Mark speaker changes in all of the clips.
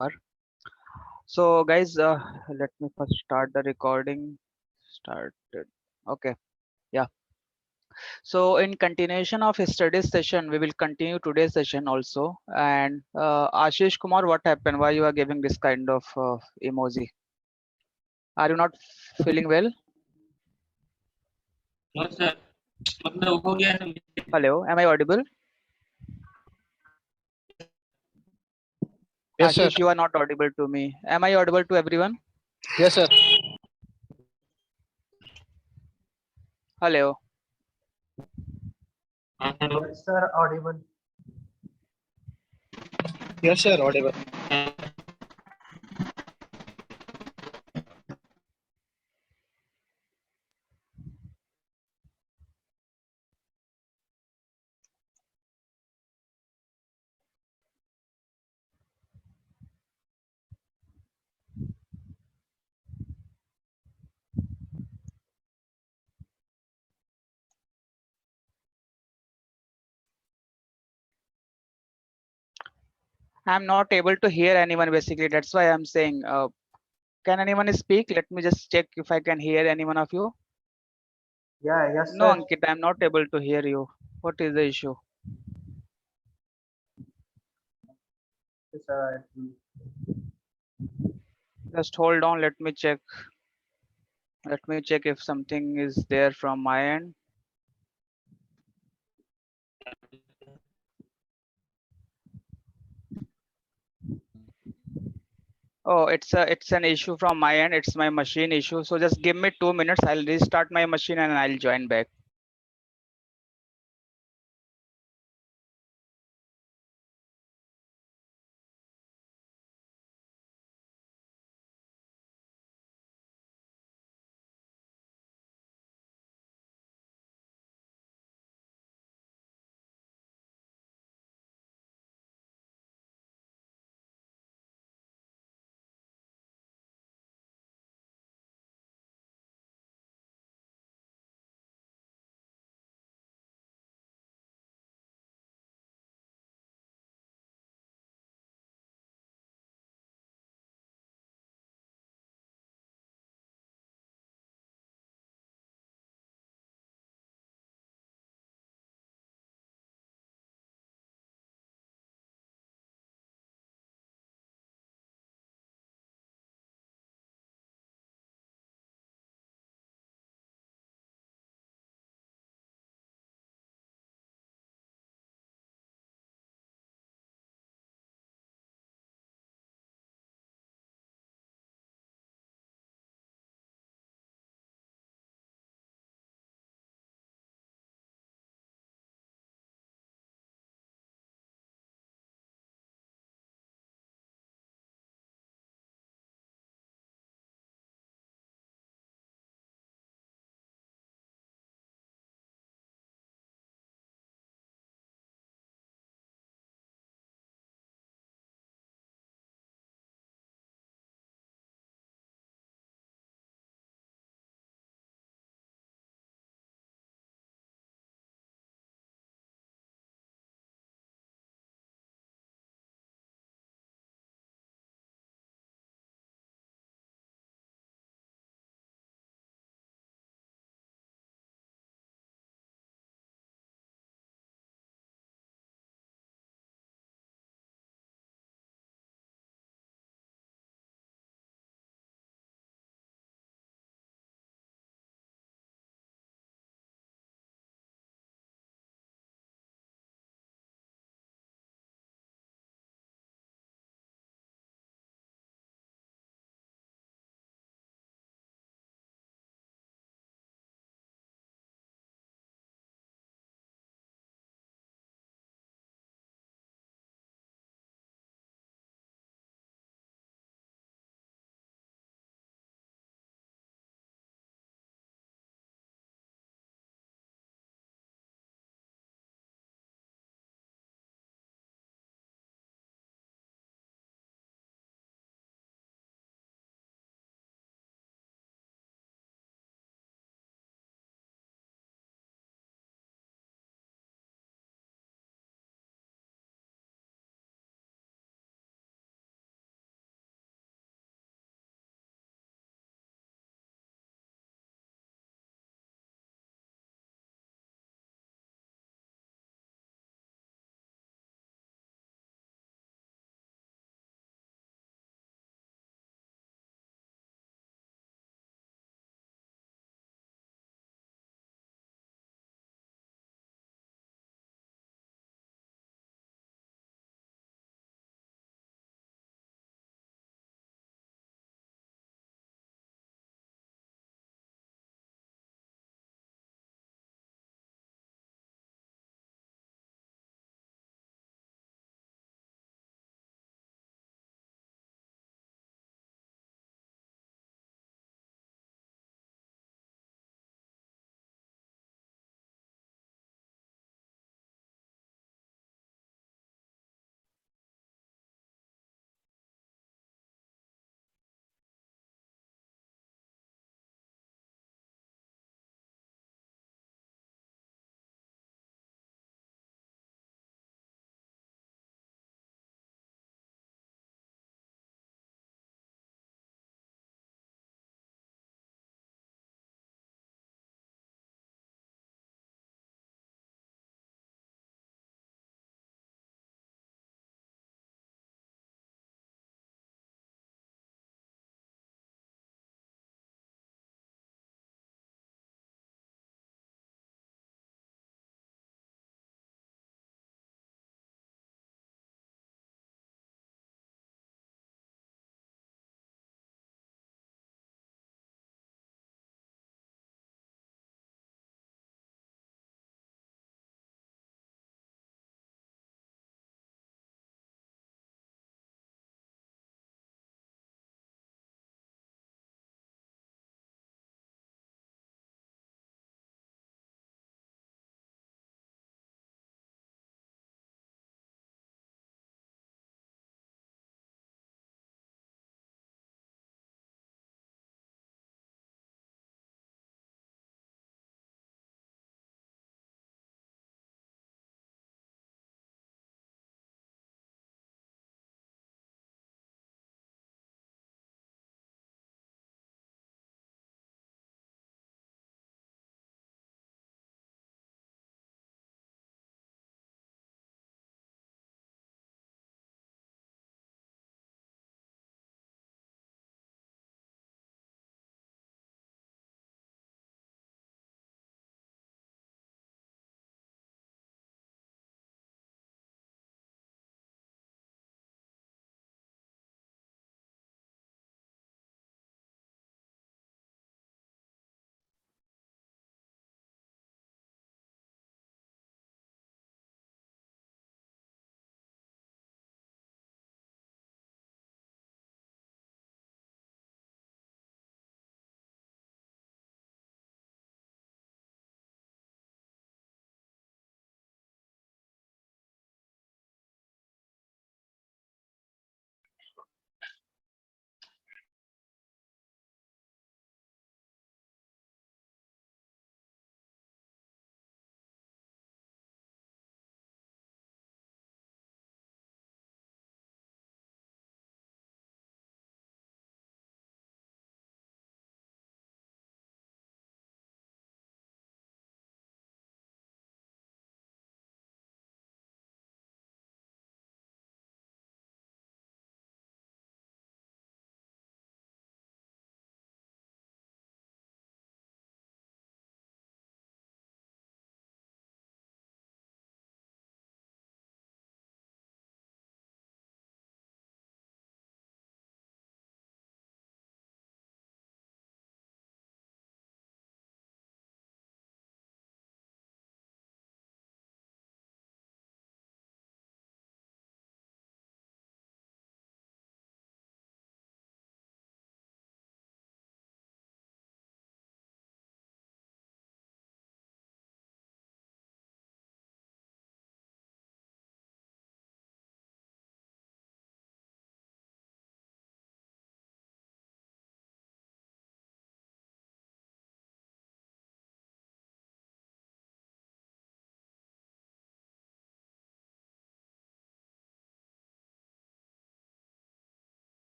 Speaker 1: Kumar. So, guys, let me first start the recording. Started. Okay. Yeah. So, in continuation of yesterday's session, we will continue today's session also. And Ashish Kumar, what happened? Why you are giving this kind of emoji? Are you not feeling well?
Speaker 2: No sir मतलब हो गया ना
Speaker 1: Hello. Am I audible?
Speaker 3: Yes, sir.
Speaker 1: Ashish, you are not audible to me. Am I audible to everyone?
Speaker 3: Yes, sir.
Speaker 1: Hello.
Speaker 2: Hello
Speaker 3: Yes, sir. Audible. Yes, sir. Audible.
Speaker 1: I'm not able to hear anyone basically. That's why I'm saying, can anyone speak? Let me just check if I can hear any one of you.
Speaker 3: Yeah, yes,
Speaker 1: No,
Speaker 3: sir.
Speaker 1: Ankit, I'm not able to hear you. What is the issue?
Speaker 3: Yes, sir.
Speaker 1: Just hold on. Let me check. Let me check if something is there from my end. Oh, it's an issue from my end. It's my machine issue. So just give me 2 minutes. I'll restart my machine and I'll join back.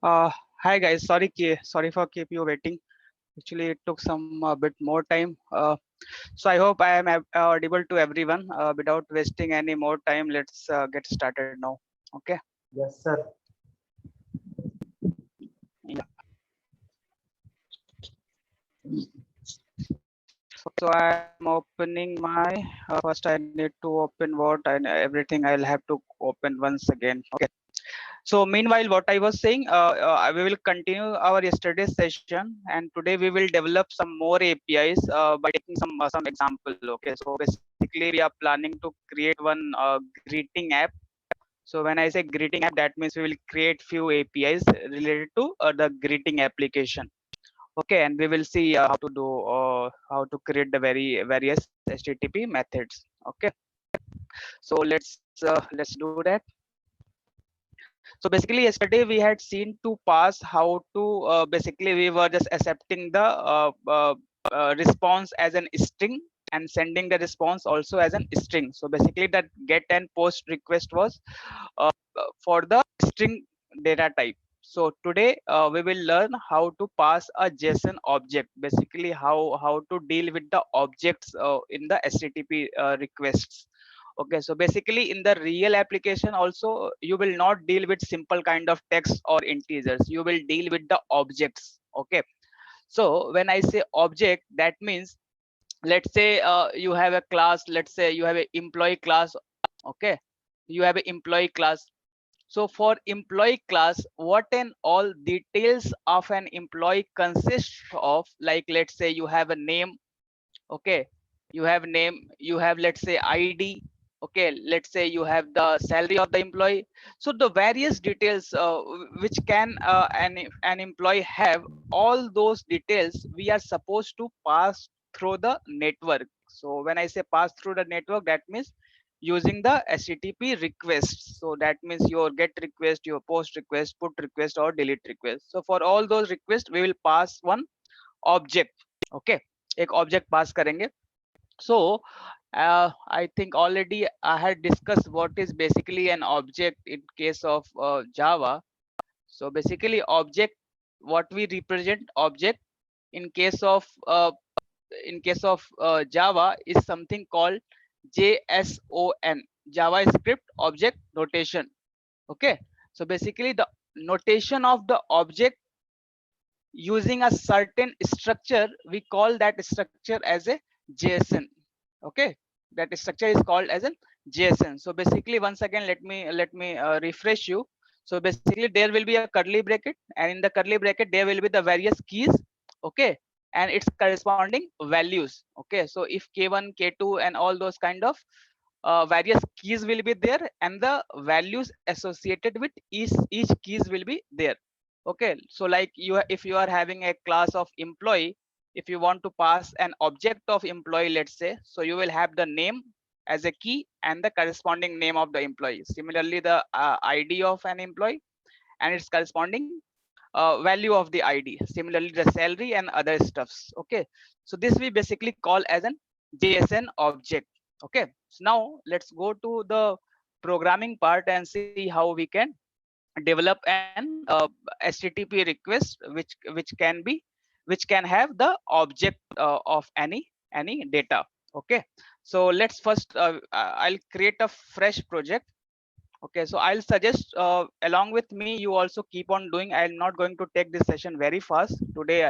Speaker 1: Hi guys, sorry for keep you waiting. Actually, it took some bit more time. So I hope I am audible to everyone. Without wasting any more time, let's get started now. Okay.
Speaker 3: Yes, sir.
Speaker 1: Yeah. So I'm opening my. First, I need to open what and everything. I'll have to open once again. Okay. So meanwhile, what I was saying, we will continue our yesterday's session, and today we will develop some more APIs by taking some example. Okay, so basically we are planning to create one greeting app. So when I say greeting app, that means we will create few APIs related to the greeting application. Okay, and we will see how to create the various HTTP methods. Okay, so let's do that. So basically yesterday we had seen to pass how to basically we were just accepting the response as an string and sending the response also as an string. So basically that get and post request was for the string data type. So today we will learn how to pass a JSON object, basically how to deal with the objects in the HTTP requests. Okay, so basically in the real application also you will not deal with simple kind of text or integers, you will deal with the objects. Okay, so when I say object, that means let's say you have a class, let's say you have an employee class. Okay, you have an employee class. So for employee class, what and all details of an employee consists of, like let's say you have a name. Okay, you have name, you have let's say ID. Okay, let's say you have the salary of the employee. So the various details which can an employee have, all those details we are supposed to pass through the network. So when I say pass through the network, that means using the HTTP requests. So that means your get request, your post request, put request or delete request. So for all those requests we will pass one object. Okay, एक object pass करेंगे. So I think already I had discussed what is basically an object in case of Java. So basically object, what we represent object in case of Java is something called JSON, JavaScript Object Notation. Okay, so basically the notation of the object using a certain structure, we call that structure as a JSON. Okay, that structure is called as a JSON. So basically once again let me refresh you. So basically there will be a curly bracket, and in the curly bracket there will be the various keys. Okay, and its corresponding values. Okay, so if k1 k2 and all those kind of various keys will be there, and the values associated with each keys will be there. Okay, so like if you are having a class of employee, if you want to pass an object of employee, let's say, so you will have the name as a key and the corresponding name of the employee, similarly the ID of an employee and its corresponding value of the ID, similarly the salary and other stuffs. Okay, so this we basically call as an JSON object. Okay, so now let's go to the programming part and see how we can develop an HTTP request which can have the object of any data. Okay, so let's first I'll create a fresh project. Okay, so I'll suggest along with me you also keep on doing. I'm not going to take this session very fast today.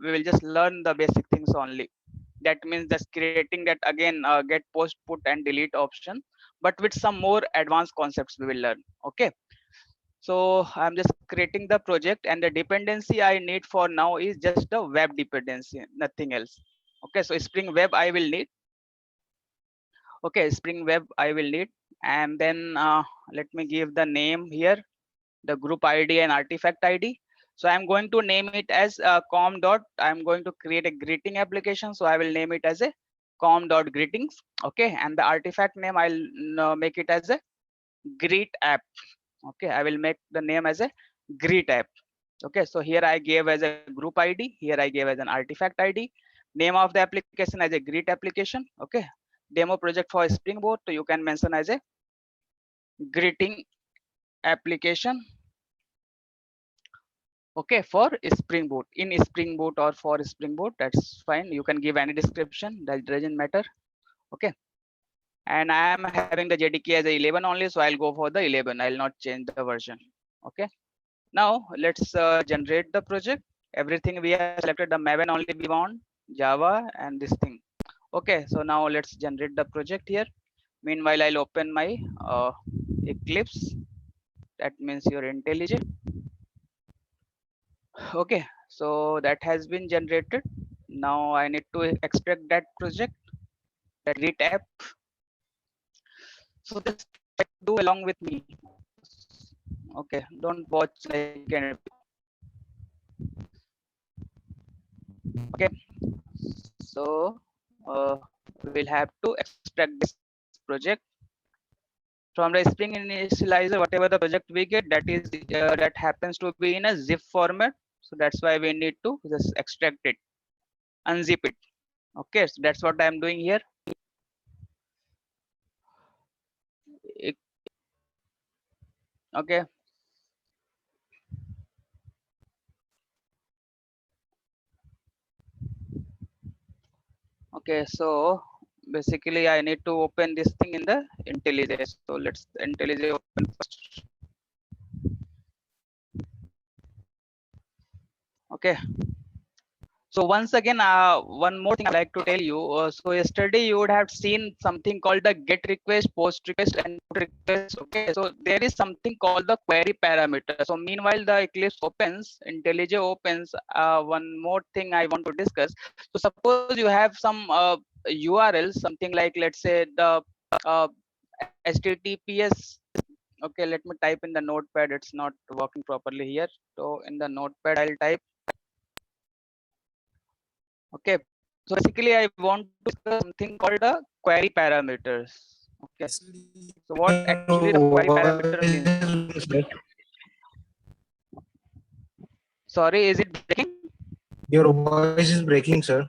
Speaker 1: We will just learn the basic things only. That means just creating that again get post put and delete option, but with some more advanced concepts we will learn. Okay, so I'm just creating the project, and the dependency I need for now is just a web dependency, nothing else. Okay, so Spring Web I will need. Okay, Spring Web I will need. And then let me give the name here, the group ID and artifact ID. So I'm going to name it as com dot, I'm going to create a greeting application, so I will name it as a com dot greetings. Okay, and the artifact name I'll make it as a greet app. Okay, I will make the name as a greet app. Okay, so here I gave as a group ID, here I gave as an artifact ID, name of the application as a greet application. Okay, demo project for Springboard, so you can mention as a greeting application. Okay, for Spring Boot, in Spring Boot or for Spring Boot, that's fine. You can give any description, that doesn't matter. Okay, and I am having the JDK as a 11 only, so I'll go for the 11. I'll not change the version. Okay, now let's generate the project. Everything we have selected, the Maven only we want, Java and this thing. Okay, so now let's generate the project here. Meanwhile, I'll open my Eclipse. That means your IntelliJ. Okay, so that has bin generated. Now I need to extract that project, that Git app. So just do along with me. Okay, don't watch like an. Okay, so we'll have to extract this project from the Spring Initializer. Whatever the project we get, that is that happens to be in a zip format. So that's why we need to just extract it, unzip it. Okay, so that's what I'm doing here. Okay, okay, so basically I need to open this thing in the IntelliJ. So let's IntelliJ open first. Okay, so once again, one more thing I like to tell you. So yesterday you would have seen something called the get request, post request, and put request. Okay, so there is something called the query parameter. So meanwhile the Eclipse opens, IntelliJ opens. One more thing I want to discuss. So suppose you have some URL, something like, let's say, the uh, HTTPS. Okay, let me type in the notepad. It's not working properly here. So in the notepad I'll type. Okay, so basically I want to discuss something called the query parameters. Okay, so what actually the query parameter means? Sorry, is it breaking?
Speaker 3: Your voice is breaking, sir.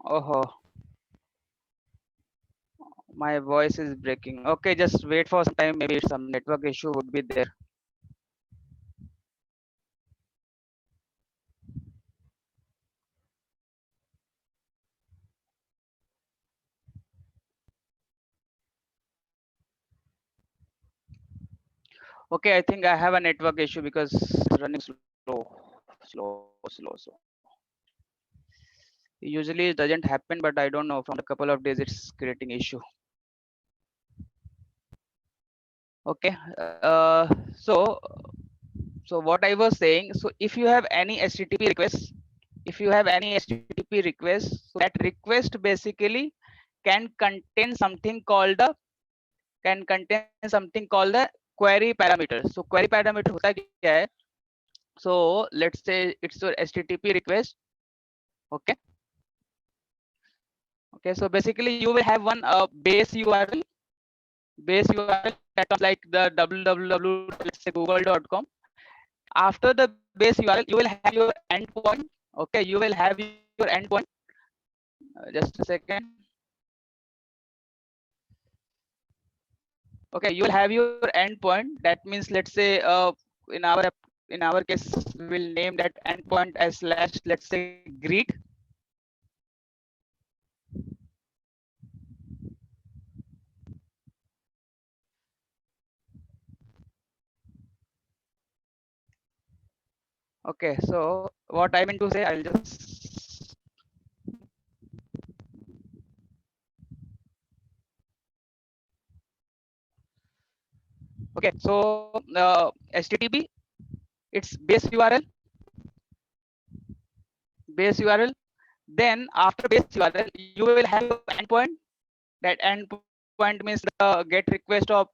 Speaker 1: Oh, my voice is breaking. Okay, just wait for some time. Maybe some network issue would be there. Okay, I think I have a network issue because it's running slow. Usually it doesn't happen, but I don't know. From a couple of days, it's creating issue. Okay, so what I was saying. So if you have any HTTP requests, so that request basically can contain something called the query parameter. So query parameter होता क्या है? So let's say it's your HTTP request. Okay, so basically you will have one base URL that comes like the www, let's say, google.com. After the base URL you will have your endpoint. Okay, you will have your endpoint. Just a second. Okay, you will have your endpoint. That means, let's say, in our case we will name that endpoint as slash, let's say, greet. Okay, so what I meant to say, I'll just okay, so HTTP, it's base URL. Then after base URL you will have your endpoint. That endpoint means the get request or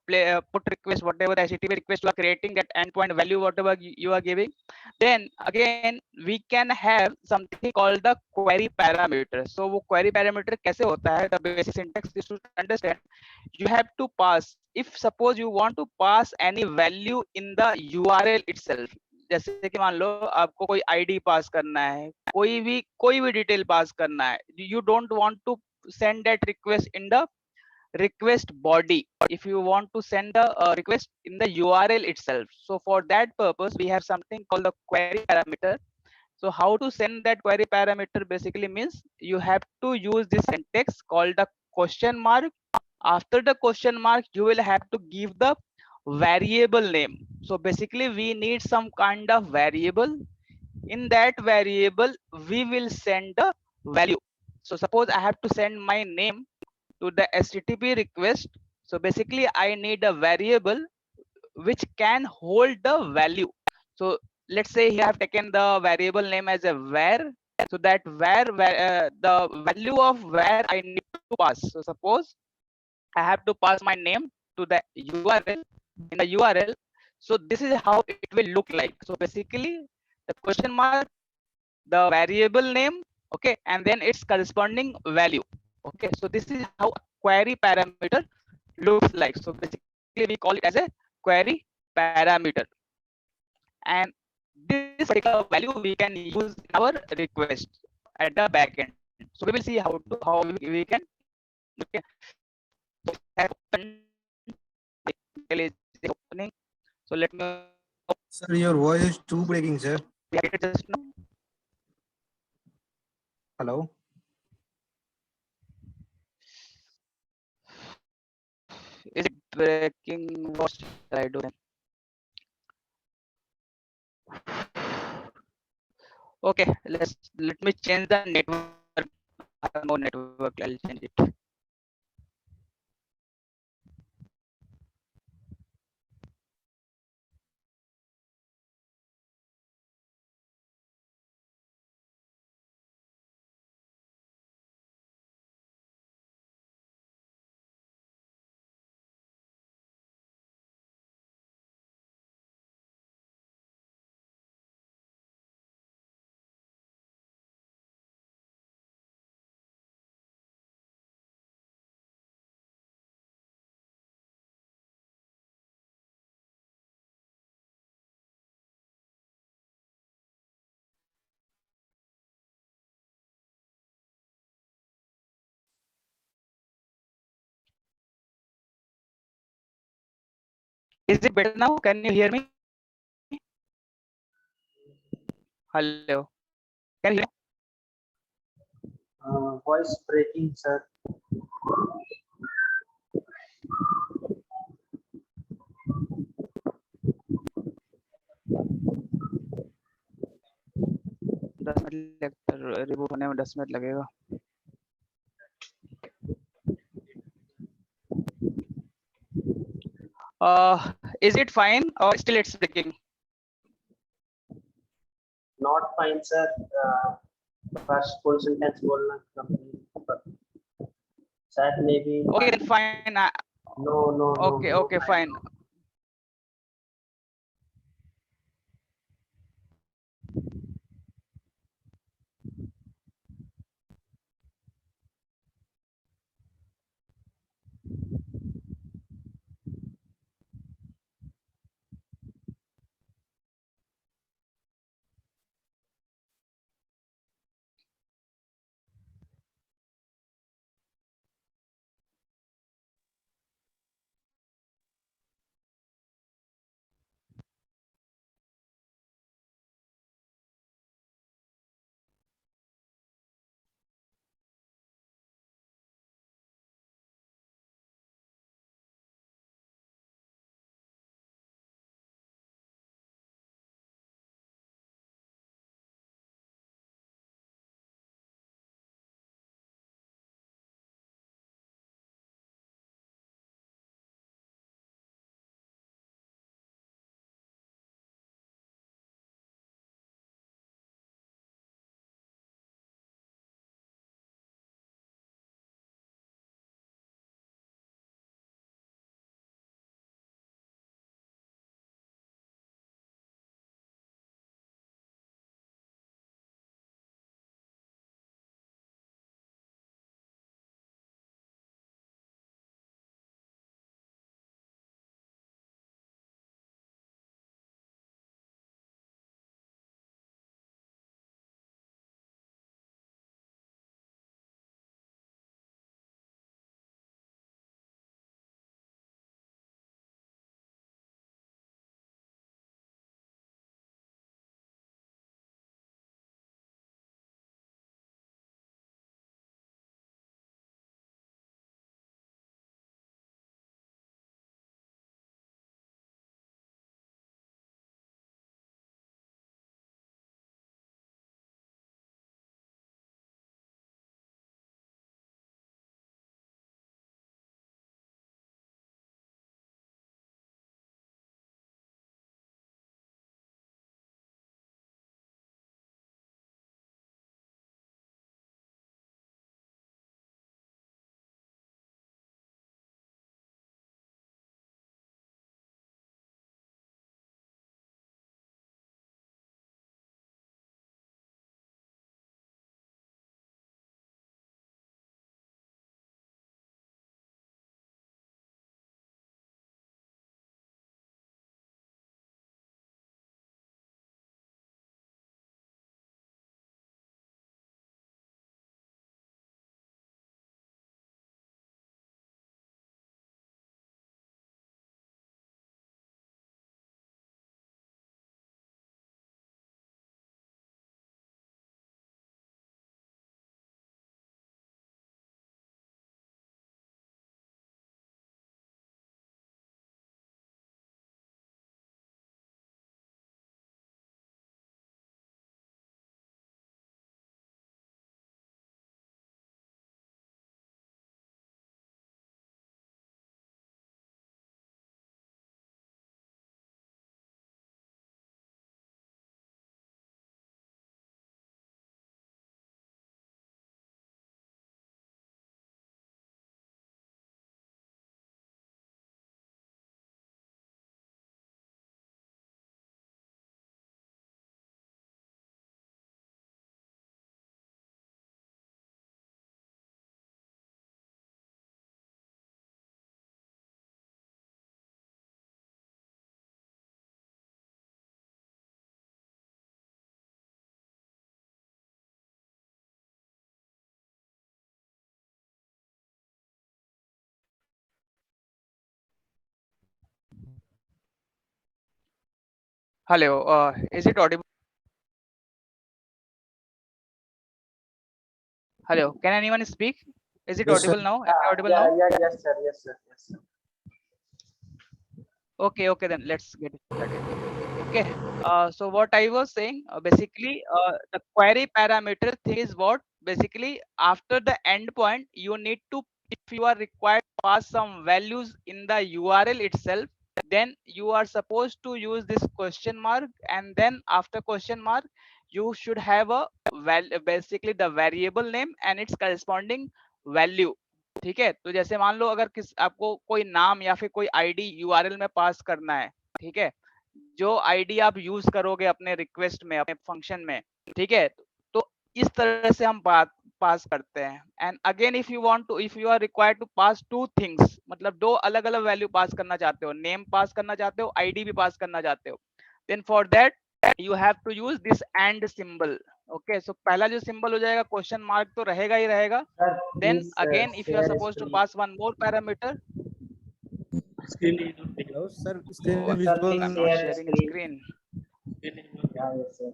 Speaker 1: put request, whatever the HTTP request you are creating, that endpoint value whatever you are giving. Then again we can have something called the query parameter. So वो query parameter कैसे होता है? The basic syntax is to understand. You have to pass, if suppose you want to pass any value in the URL itself. जैसे कि मान लो आपको कोई ID पास करना है, कोई भी डिटेल पास करना है. You don't want to send that request in the request body if you want to send the request in the URL itself. So for that purpose, we have something called the query parameter. So how to send that query parameter basically means you have to use this syntax called the question mark. After the question mark, you will have to give the variable name. So basically we need some kind of variable. In that variable, we will send the value. So suppose I have to send my name to the HTTP request. So basically I need a variable which can hold the value. So let's say you have taken the variable name as a var. So that the value of var I need to pass. So suppose I have to pass my name to the URL. In the URL, so this is how it will look like. So basically the question mark, the variable name, okay, and then its corresponding value. Okay, so this is how a query parameter looks like. So basically we call it as a query parameter, and this particular value we can use in our request at the backend. So we will see how we can, okay. So have open, the is opening. So let me,
Speaker 3: Sir, your voice is too breaking, sir.
Speaker 1: we have it just now.
Speaker 3: Hello.
Speaker 1: Is it breaking? What should I do then? Okay, let me change the network. I have no network. I'll change it. Is it better now? Can you hear me? Hello. Can you hear me?
Speaker 4: Voice breaking, sir.
Speaker 1: Reboot होने में 10 minute लगेगा. Is it fine or still it's breaking?
Speaker 4: Not fine, sir. First full sentence बोलना complete. Sir, maybe.
Speaker 1: Okay, then fine.
Speaker 4: No.
Speaker 1: Okay, okay, fine. Hello, is it audible? Hello, can anyone speak? Is it
Speaker 3: Yes, sir.
Speaker 1: audible now? Am I audible
Speaker 4: Yeah,
Speaker 1: now?
Speaker 4: yeah, yes, sir, yes, sir, yes, sir.
Speaker 1: Okay, okay, then let's get started. Okay, so what I was saying, basically, the query parameter thing is what basically after the endpoint you need to, if you are required to pass some values in the URL itself, then you are supposed to use this question mark, and then after question mark you should have a basically the variable name and its corresponding value. ठीक है, तो जैसे मान लो अगर किस आपको कोई नाम या फिर कोई आईडी यूआरएल में पास करना है, ठीक है, जो आईडी आप यूज करोगे अपने रिक्वेस्ट में, अपने फंक्शन में, ठीक है, तो इस तरह से हम बात पास करते हैं. And again if you want to, if you are required to pass two things, मतलब दो अलग अलग वैल्यू पास करना चाहते हो, नेम पास करना चाहते हो, आईडी भी पास करना चाहते हो, then for that you have to use this and symbol. Okay, so पहला जो सिंबल हो जाएगा क्वेश्चन मार्क तो रहेगा ही रहेगा.
Speaker 4: Sir,
Speaker 1: Then
Speaker 4: please
Speaker 1: again, if you are
Speaker 4: share
Speaker 1: supposed to
Speaker 4: screen.
Speaker 1: pass one more parameter,
Speaker 2: Screen is not visible.
Speaker 3: Hello, sir. Screen
Speaker 1: oh,
Speaker 3: is
Speaker 4: Sir,
Speaker 3: visible.
Speaker 4: please
Speaker 1: I'm not
Speaker 4: share
Speaker 1: sharing
Speaker 4: screen.
Speaker 1: screen.
Speaker 2: Screen is not
Speaker 4: Yeah, yes, sir.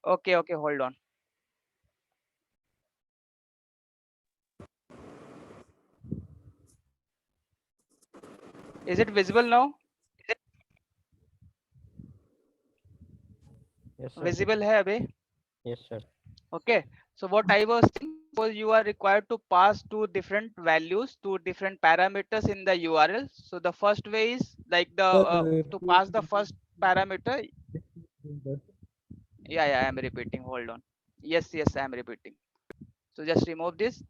Speaker 1: Okay, okay, hold on. Is it visible now?
Speaker 5: Yes, sir.
Speaker 1: Visible है अभी?
Speaker 5: Yes, sir.
Speaker 1: Okay, so what I was saying was you are required to pass two different values, two different parameters in the URL. So the first way is like the to pass the first parameter. Yeah, I am repeating. Hold on. Yes, I am repeating. So just remove this.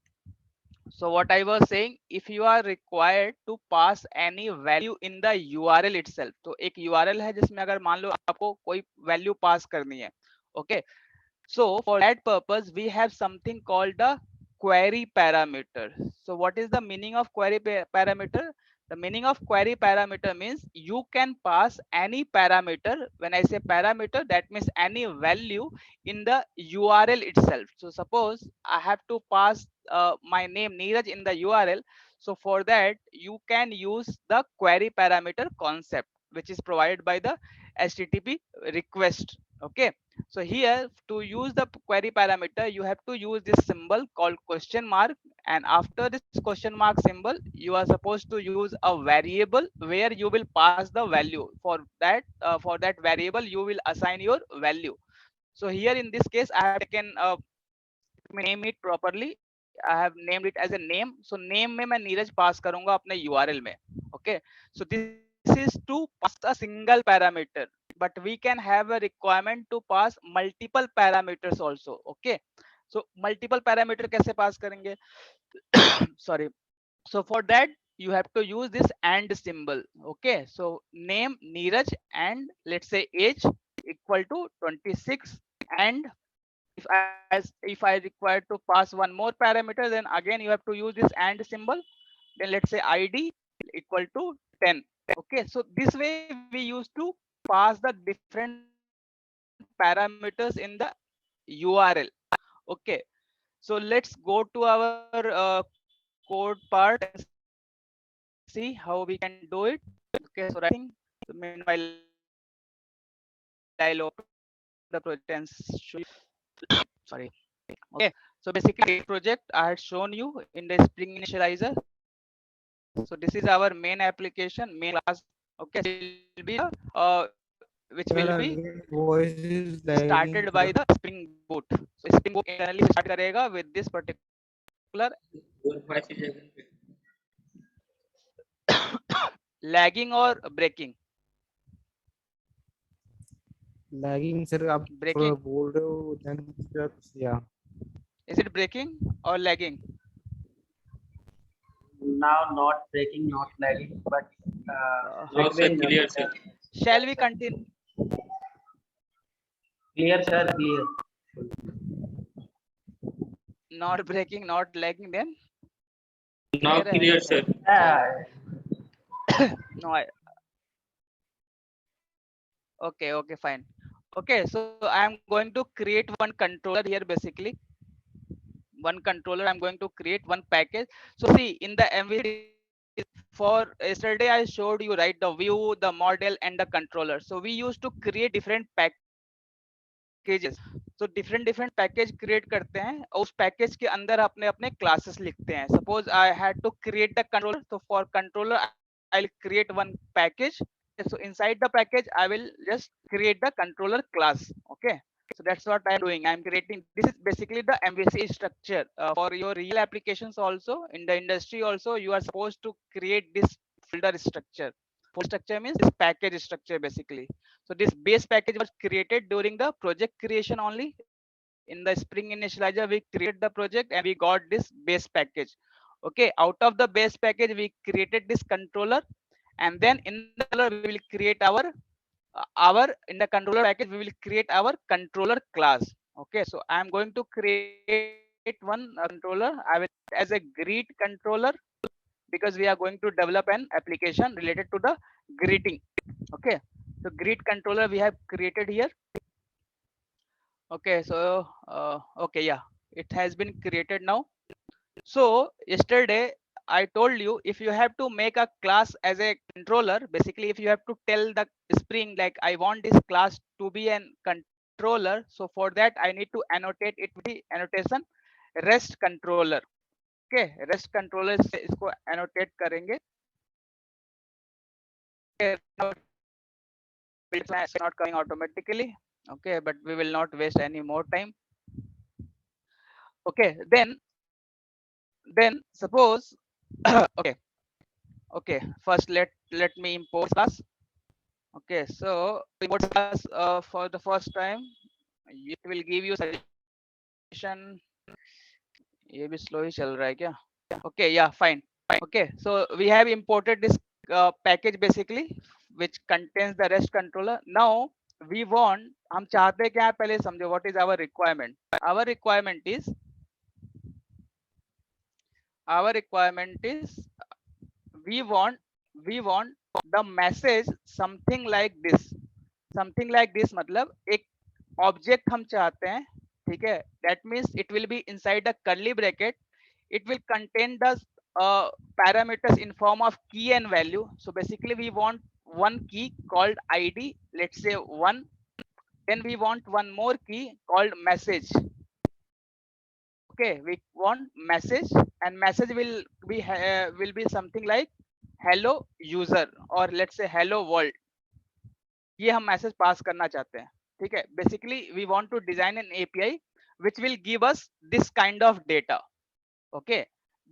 Speaker 1: So what I was saying, if you are required to pass any value in the URL itself, तो एक URL है जिसमें अगर मान लो आपको कोई value pass करनी है, okay, so for that purpose we have something called the query parameter. So what is the meaning of query parameter? The meaning of query parameter means you can pass any parameter. When I say parameter, that means any value in the URL itself. So suppose I have to pass my name Neeraj in the URL. So for that you can use the query parameter concept, which is provided by the HTTP request. Okay, so here to use the query parameter, you have to use this symbol called question mark, and after this question mark symbol, you are supposed to use a variable where you will pass the value. For that variable, you will assign your value. So here in this case, I have taken name it properly. I have named it as a name. So name में मैं Neeraj pass करूंगा अपने URL में. Okay. So this is to pass a single parameter, but we can have a requirement to pass multiple parameters also. Okay. So multiple parameter कैसे pass करेंगे? Sorry. So for that you have to use this and symbol. Okay. So name Neeraj and let's say age equal to 26, and if I require to pass one more parameter, then again you have to use this and symbol. Then let's say ID equal to 10. Okay, so this way we used to pass the different parameters in the URL. Okay, so let's go to our code part and see how we can do it. Okay, so writing. So meanwhile I'll open the project and show you. Sorry. Okay, so basically this project I had shown you in the Spring Initializer. So this is our main application, main class. Okay, will be which will
Speaker 3: Sir,
Speaker 1: be
Speaker 3: again, voice is
Speaker 1: started
Speaker 3: lagging,
Speaker 1: by
Speaker 3: sir.
Speaker 1: the Spring Boot. So Spring Boot internally start करेगा with this particular
Speaker 2: Your voice is again breaking.
Speaker 1: lagging or breaking.
Speaker 3: Lagging, sir. आप
Speaker 1: Breaking.
Speaker 3: बोल रहे हो, then yeah.
Speaker 1: Is it breaking or lagging?
Speaker 4: Now not breaking, not lagging, but
Speaker 2: Now, sir,
Speaker 4: between
Speaker 2: clear, sir.
Speaker 1: Shall we continue?
Speaker 4: clear, sir, clear.
Speaker 1: Not breaking, not lagging. Then
Speaker 2: Now
Speaker 1: clear है?
Speaker 2: clear, sir.
Speaker 1: No, okay, fine. Okay, so I am going to create one controller here basically. One controller I'm going to create one package. So see in the MVC for yesterday I showed you, right, the view, the model and the controller. So we used to create different packages. So different package create करते हैं और उस package के अंदर अपने अपने classes लिखते हैं. Suppose I had to create the controller, so for controller I'll create one package. So inside the package I will just create the controller class. Okay, so that's what I'm doing. I'm creating, this is basically the MVC structure for your real applications. Also in the industry also you are supposed to create this folder structure. Folder structure means this package structure basically. So this base package was created during the project creation only. In the Spring Initializer we created the project and we got this base package. Okay, out of the base package we created this controller, and then in the controller we will create our in the controller package we will create our controller class. Okay, so I am going to create one controller. I will as a greet controller because we are going to develop an application related to the greeting. Okay, so greet controller we have created here. Okay, so okay, yeah, it has been created now. So yesterday I told you, if you have to make a class as a controller, basically if you have to tell the Spring like I want this class to be an controller, so for that I need to annotate it with the annotation REST controller. Okay, REST controller से इसको annotate करेंगे. Okay, it's not coming automatically. Okay, but we will not waste any more time. Okay, then suppose okay, first let me import class. Okay, so import class for the first time it will give you suggestion. ये भी slow ही चल रहा है क्या? Okay, yeah, fine. Okay, so we have imported this package basically which contains the REST controller. Now we want, हम चाहते हैं क्या, पहले समझो what is our requirement. Our requirement is we want the message something like this. मतलब एक object हम चाहते हैं, ठीक है, that means it will be inside a curly bracket. It will contain the parameters in form of key and value. So basically we want one key called ID, let's say 1. Then we want one more key called message. Okay, we want message, and message will be something like hello user or let's say hello world. ये हम message pass करना चाहते हैं, ठीक है. Basically we want to design an API which will give us this kind of data. Okay,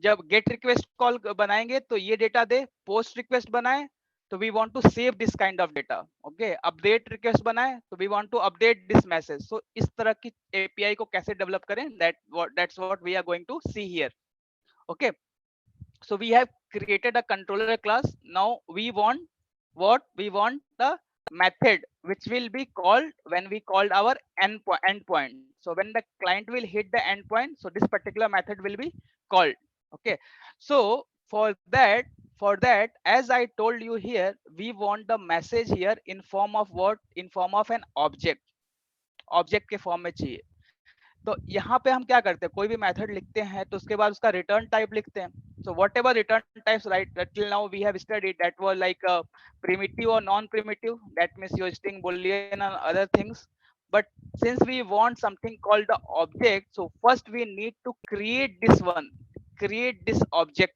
Speaker 1: जब get request call बनाएंगे तो ये डेटा दे, पोस्ट रिक्वेस्ट बनाए तो we want to save this kind of data. Okay, update request बनाए तो we want to update this message. So इस तरह की एपीआई को कैसे डेवलप करें, that's what we are going to see here. Okay, so we have created a controller class. Now we want the method which will be called when we called our endpoint. So when the client will hit the endpoint, so this particular method will be called. Okay, so for that as I told you here, we want the message here in form of what, in form of an object के form में चाहिए. तो यहाँ पे हम क्या करते हैं, कोई भी मेथड लिखते हैं तो उसके बाद उसका रिटर्न टाइप लिखते हैं. So whatever return types, right, till now we have studied, that were like primitive or non-primitive. That means your string, boolean and other things. But since we want something called the object, so first we need to create this object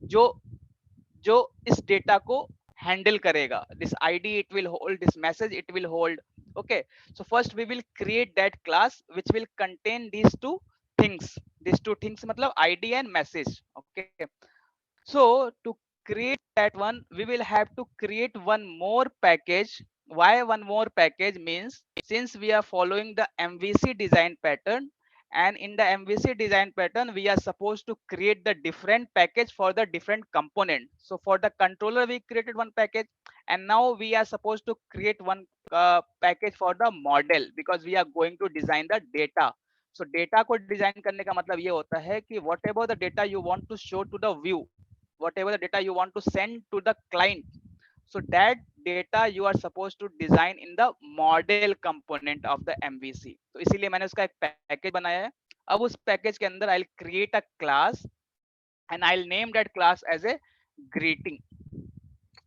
Speaker 1: जो इस data को handle करेगा. This ID it will hold, this message it will hold. Okay, so first we will create that class which will contain these two things मतलब ID and message. Okay, so to create that one we will have to create one more package. Why one more package? Means since we are following the MVC design pattern, and in the MVC design pattern we are supposed to create the different package for the different component. So for the controller we created one package, and now we are supposed to create one package for the model because we are going to design the data. So data को design करने का मतलब ये होता है कि whatever the data you want to show to the view, whatever the data you want to send to the client, so that data you are supposed to design in the model component of the MVC. तो इसीलिए मैंने उसका एक package बनाया है. अब उस package के अंदर I'll create a class and I'll name that class as a greeting.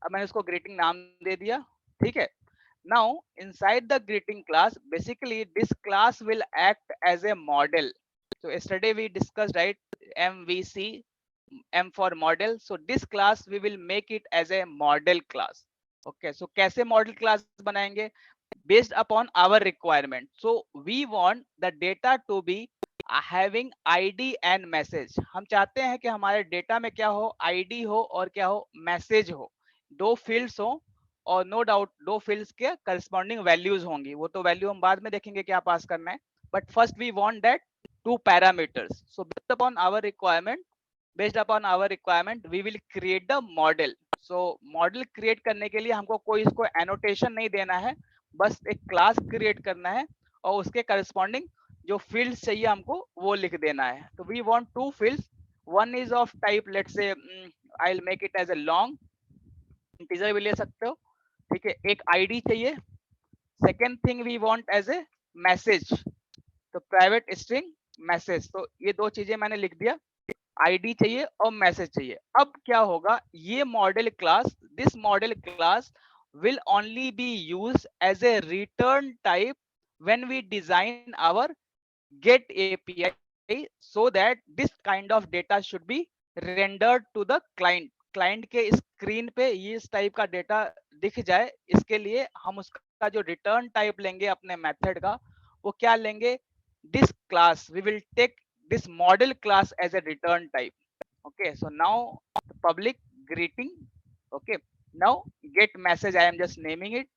Speaker 1: अब मैंने इसको ग्रीटिंग नाम दे दिया, ठीक है। Now inside the greeting class, basically this class will act as a model. So yesterday we discussed, right, MVC, M for model. So this class we will make it as a model class. Okay, so कैसे model class बनाएंगे? Based upon our requirement. So we want the data to be having ID and message. हम चाहते हैं कि हमारे data में क्या हो, ID हो और क्या हो, मैसेज हो, दो फील्ड्स हो, और नो डाउट दो फील्ड्स के करस्पॉन्डिंग वैल्यूज होंगी। वो तो वैल्यू हम बाद में देखेंगे क्या पास करना है, but first we want that two parameters. सो based upon our requirement we will create the model. So model create करने के लिए हमको कोई इसको एनोटेशन नहीं देना है, बस एक क्लास क्रिएट करना है और उसके करस्पॉन्डिंग जो फील्ड्स चाहिए हमको वो लिख देना है। तो we want two fields, one is of type let's say I will make it as a long, integer भी ले सकते हो, ठीक है। एक आईडी चाहिए, second thing we want as a message, तो प्राइवेट स्ट्रिंग मैसेज। तो ये दो चीजें मैंने लिख दिया, आईडी चाहिए और मैसेज चाहिए। अब क्या होगा, ये model class, this model class will only be used as a return type when we design our get API, so that this kind of data should be rendered to the client. Client के screen पे ये इस type का data दिख जाए, इसके लिए हम उसका जो रिटर्न टाइप लेंगे अपने मेथड का, वो क्या लेंगे, this class we will take this model class as a return type. Okay, so now public greeting. Okay, now get message, I am just naming it,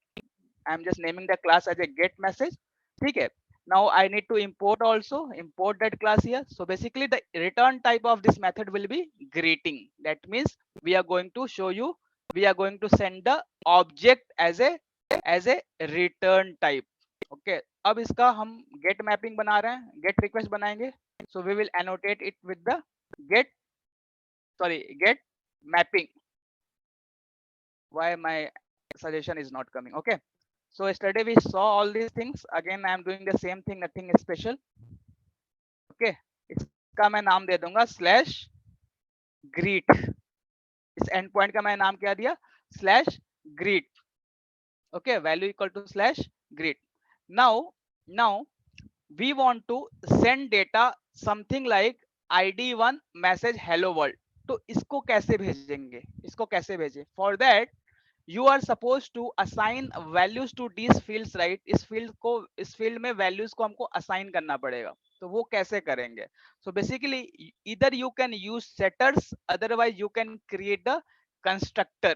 Speaker 1: I am just naming the class as a get message, ठीक है। Now I need to import also, import that class here. So basically the return type of this method will be greeting. That means we are going to show you, we are going to send the object as a return type. Okay, अब इसका हम get mapping बना रहे हैं, get request बनाएंगे। So we will annotate it with the get mapping. Why my suggestion is not coming? Okay, so yesterday we saw all these things, again I am doing the same thing, nothing special. Okay, इसका मैं नाम दे दूंगा slash greet, इस and point का मैं नाम क्या दिया, slash greet. Okay, value equal to slash greet. Now we want to send data something like id1 message hello world. तो इसको कैसे भेजेंगे, इसको कैसे भेजें? For that you are supposed to assign values to these fields, right? इस field में values को हमको असाइन करना पड़ेगा, तो वो कैसे करेंगे? So basically either you can use setters, otherwise you can create the constructor.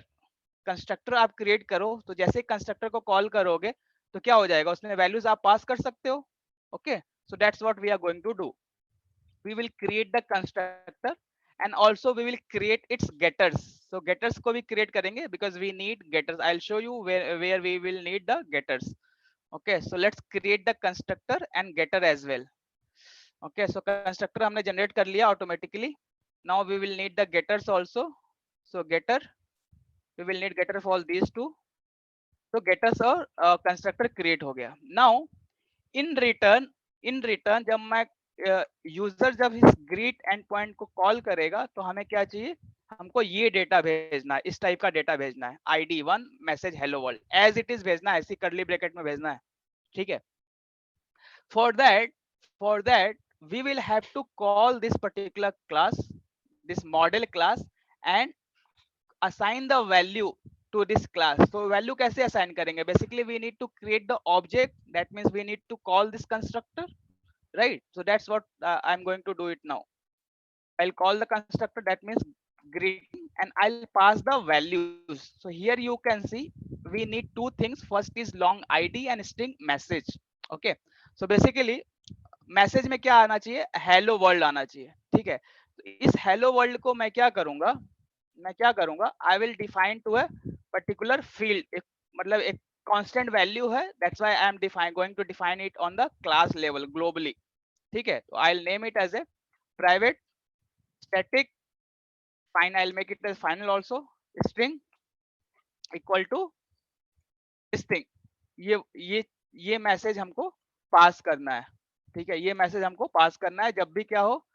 Speaker 1: Constructor आप क्रिएट करो, तो जैसे कंस्ट्रक्टर को कॉल करोगे तो क्या हो जाएगा, उसमें वैल्यूज आप पास कर सकते हो। Okay, so that's what we are going to do, we will create the constructor and also we will create its getters. So getters को भी क्रिएट करेंगे because we need getters, I will show you where we will need the getters. Okay, so let's create the constructor and getter as well. Okay, so constructor हमने generate कर लिया automatically, now we will need the getters also. So getter, we will need getter for these two, so getters और constructor create हो गया। now in return जब मैं user जब इस greet endpoint को कॉल करेगा तो हमें क्या चाहिए, हमको ये डेटा भेजना है, इस टाइप का डेटा भेजना है, id1 message hello world as it is भेजना है, ऐसी कर्ली ब्रैकेट में भेजना है, ठीक है। for that we will have to call this particular class, this model class, and assign the value to this class. So value कैसे assign करेंगे? Basically we need to create the object, that means we need to call this constructor, right? So that's what I'm going to do it now. I'll call the constructor, that means greeting, and I'll pass the values. So here you can see we need two things, first is long id and string message. Okay, so basically message में क्या आना चाहिए, hello world आना चाहिए, ठीक है। तो इस हेलो वर्ल्ड को मैं क्या करूंगा, I will define to a particular field, एक मतलब एक कांस्टेंट वैल्यू है, that's why I am going to define it on the class level globally, ठीक है। तो I will name it as a private static fine, I will make it as final also, string equal to this thing. ये message हमको pass करना है, ठीक है, ये मैसेज हमको पास करना है जब भी क्या हो,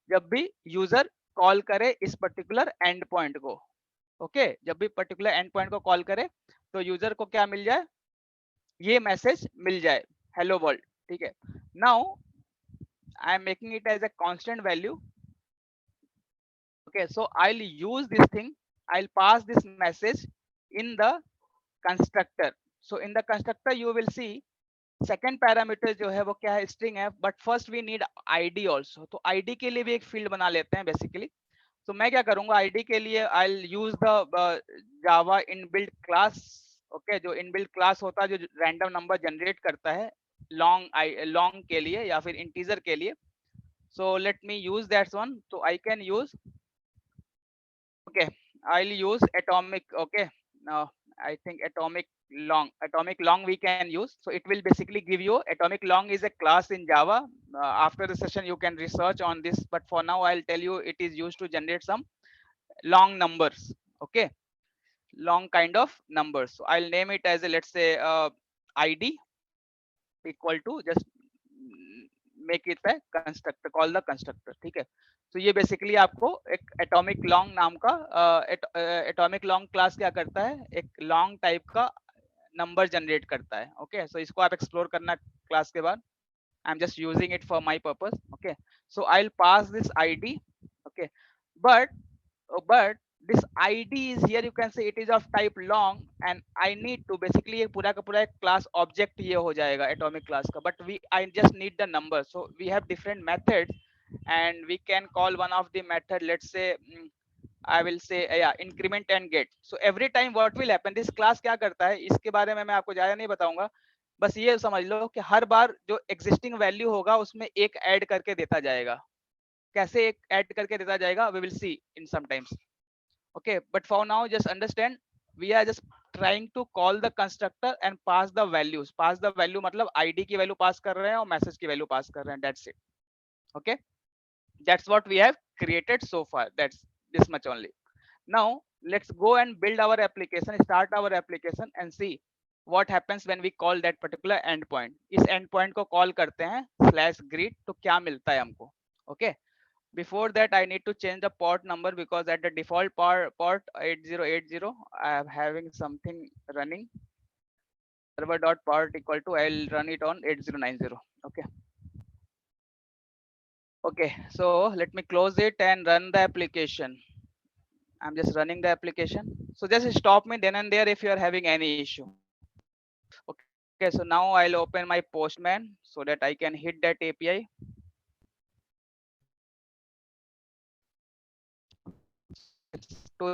Speaker 1: जब भी यूजर कॉल करे इस पर्टिकुलर एंड पॉइंट को। ओके जब भी पर्टिकुलर एंड पॉइंट को कॉल करे तो यूजर को क्या मिल जाए, ये मैसेज मिल जाए, हेलो वर्ल्ड। ठीक है, now I am making it as a constant value. okay, so I'll use this thing, I'll pass this message in the constructor. So in the constructor you will see second parameter जो है वो क्या है, string है, but first we need ID also. तो ID के लिए भी एक फील्ड बना लेते हैं बेसिकली। तो मैं क्या करूंगा, आईडी के लिए I will use the Java inbuilt class. Okay, जो इनबिल्ट क्लास होता है जो रैंडम नंबर जनरेट करता है लॉन्ग के लिए या फिर इंटीजर के लिए। So let me use that's one. तो I can use, okay, I'll use atomic. Okay, now I think atomic long we can use. So it will basically give you atomic long is a class in Java. After the session you can research on this, but for now I'll tell you it is used to generate some long numbers. Okay, long kind of numbers. So I'll name it as a, let's say id equal to, just make it a constructor, call the constructor. ठीक है, तो ये basically आपको एक atomic long नाम का atomic long class क्या करता है, एक लॉन्ग टाइप का नंबर जनरेट करता है। ओके, सो इसको आप एक्सप्लोर करना क्लास के बाद। I am just using it for my purpose. Okay, so I will pass this ID. Okay, but this id is here, you can say it is of type long and I need to basically ये पूरा का पूरा एक class object ये हो जाएगा atomic class का, but we I just need the number. So we have different methods and we can call one of the method, let's say I will say yeah, increment and get. So every time what will happen, this class क्या करता है इसके बारे में मैं आपको ज्यादा नहीं बताऊंगा, बस ये समझ लो कि हर बार जो एग्जिस्टिंग वैल्यू होगा उसमें एक ऐड करके देता जाएगा। कैसे एक ऐड करके देता जाएगा, we will see in some times. Okay, but for now just understand we are just trying to call the constructor and pass the values. Pass the value मतलब id की वैल्यू पास कर रहे हैं और message की value pass कर रहे हैं, that's it. Okay, that's what we have created so far, that's this much only. Now let's go and build our application, start our application and see what happens when we call that particular endpoint. इस endpoint को call करते हैं /greet, तो क्या मिलता है हमको। okay, before that I need to change the port number because at the default port 8080 I am having something running, server.port equal to, I'll run it on 8090. okay, okay, so let me close it and run the application. I'm just running the application, so just stop me then and there if you are having any issue. Okay, so now I'll open my Postman so that I can hit that API. To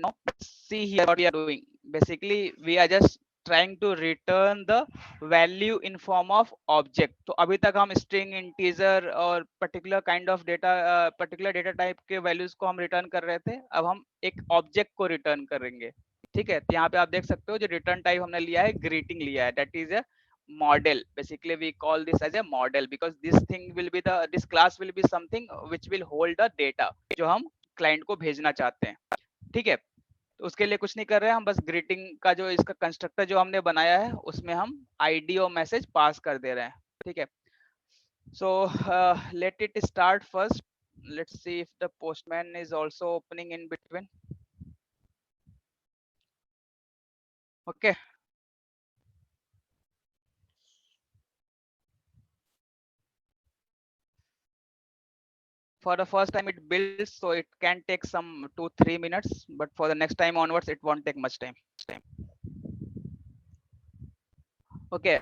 Speaker 1: now see here what we are doing, basically we are just trying to return the value in form of object. तो अभी तक हम string, integer और particular kind of data, particular data type के values को हम return कर रहे थे, अब हम एक object को return करेंगे। ठीक है, तो यहाँ पे आप देख सकते हो जो return type हमने लिया है greeting लिया है, that is a model. Basically we call this as a model because this thing will be the, this class will be something which will hold the data जो हम client को भेजना चाहते हैं। ठीक है, तो उसके लिए कुछ नहीं कर रहे हैं हम, बस ग्रीटिंग का जो इसका कंस्ट्रक्टर जो हमने बनाया है उसमें हम आईडी और मैसेज पास कर दे रहे हैं। ठीक है, so let it start first, let's see if the postman is also opening in between. Okay, for the first time it builds, so it can take some 2-3 minutes, but for the next time onwards it won't take much time. Okay,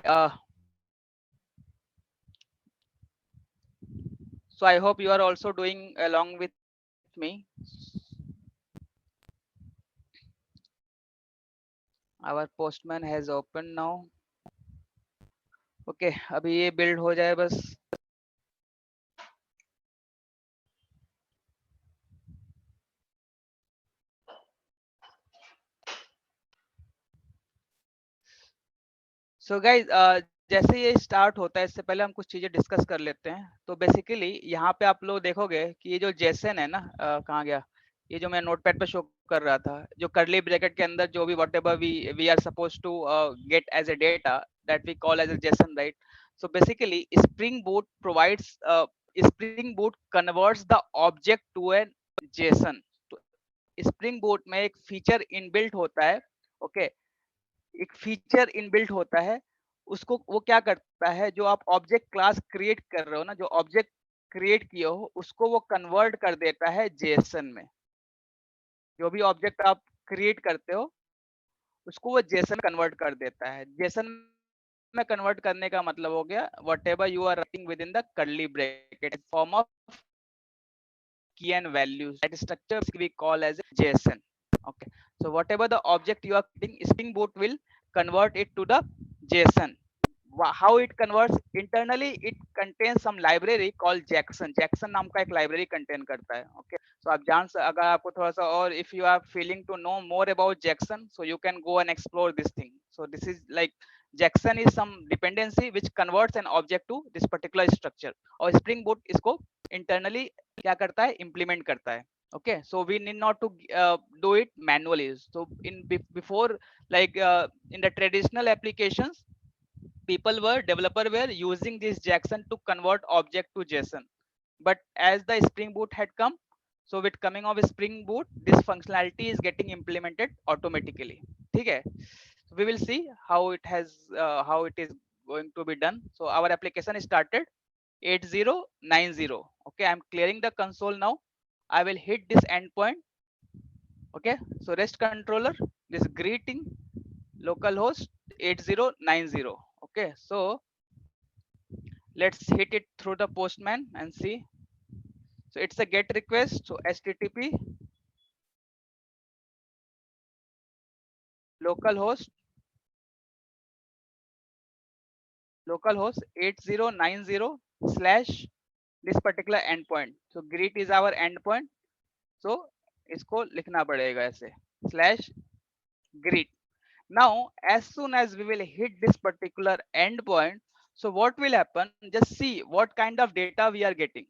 Speaker 1: so I hope you are also doing along with me. Our postman has opened now. Okay, अभी ये build हो जाए बस। So guys जैसे ये start होता है इससे पहले हम कुछ चीजें डिस्कस कर लेते हैं। तो बेसिकली यहाँ पे आप लोग देखोगे कि ये जो जेसन है ना, कहाँ गया, ये जो मैं नोटपैड पे शो कर रहा था, जो करली ब्रैकेट के अंदर जो भी whatever we are suppose to get as a data that we call as a JSON, right. So basically spring boot provides, spring boot converts the object to a JSON. Spring boot में एक feature inbuilt होता है, okay, एक feature inbuilt होता है, उसको वो क्या करता है, जो आप ऑब्जेक्ट क्लास क्रिएट कर रहे हो ना, जो ऑब्जेक्ट क्रिएट किए हो उसको वो कन्वर्ट कर देता है जेसन में। जो भी ऑब्जेक्ट आप क्रिएट करते हो उसको वो जेसन कन्वर्ट कर देता है। जेसन में कन्वर्ट करने का मतलब हो गया whatever you are writing within the curly bracket form of key and values, that structure we call as JSON. Okay, so whatever the object you are creating, Spring Boot will convert it to the JSON. How it converts? Internally it contains some library called Jackson. Jackson नाम का एक library contain करता है. Okay, so आप जान अगर आपको थोड़ा सा और if you are feeling to know more about Jackson, so you can go and explore this thing. So this is like Jackson is some dependency which converts an object to this particular structure. और Spring Boot इसको internally क्या करता है, implement करता है. Okay, so we need not to do it manually. So in before, like in the traditional applications, developer were using this Jackson to convert object to JSON. But as the Spring Boot had come, so with coming of Spring Boot, this functionality is getting implemented automatically. Okay, so we will see how it is going to be done. So our application is started 8090. Okay, I'm clearing the console now. I will hit this endpoint. Okay, so REST controller, this greeting localhost 8090. Okay, so let's hit it through the postman and see. So it's a get request. So HTTP localhost 8090 slash this particular endpoint. So greet is our endpoint. So इसको लिखना पड़ेगा ऐसे slash greet. Now as soon as we will hit this particular endpoint, so what will happen? Just see what kind of data we are getting.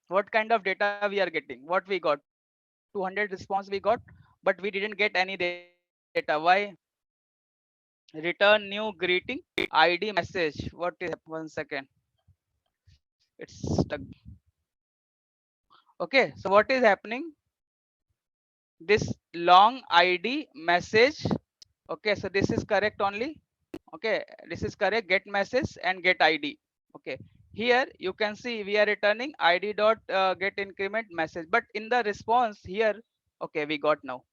Speaker 1: What kind of data we are getting? What we got? 200 response we got, but we didn't get any data. Why? Return new greeting ID message. What is 1 second? It's stuck. Okay, so what is happening? This long ID message. Okay, so this is correct only. Okay, this is correct. Get message and get ID. Okay, here you can see we are returning ID dot get increment message, but in the response here, okay, we got now.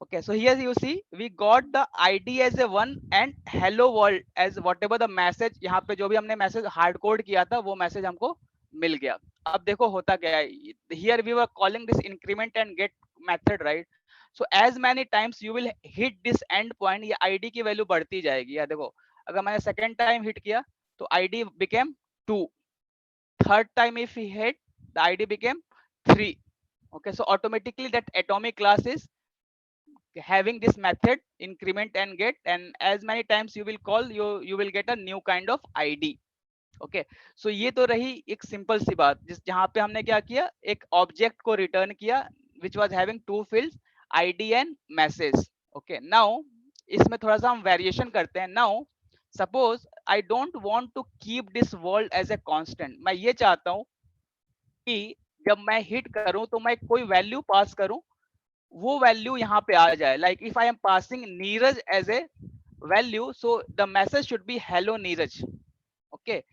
Speaker 1: Okay, so here you see we got the ID as a 1 and hello world as whatever the message, यहाँ पे जो भी हमने message hard code किया था वो message हमको मिल गया. अब देखो होता क्या है, here we were calling this increment and get method, right? So as many times you will hit this end point, ये ID की value बढ़ती जाएगी. या देखो अगर मैंने second time hit किया तो ID became 2, third time if we hit the ID became 3. Okay, so automatically that atomic class is having this method increment and get, and as many times you will call, you will get a new kind of ID. Okay, so ये तो रही एक simple सी बात जिस जहां पे हमने क्या किया, एक ऑब्जेक्ट को रिटर्न किया which was having two fields ID and message. Okay, now इसमें थोड़ा सा हम वेरिएशन करते हैं. Now suppose I don't want to keep this world as a constant. मैं ये चाहता हूं कि जब मैं हिट करूं तो मैं कोई वैल्यू पास करूं, वो वैल्यू यहाँ पे आ जाए. Like if I am passing Neeraj as a value, so the message should be hello Neeraj. Okay,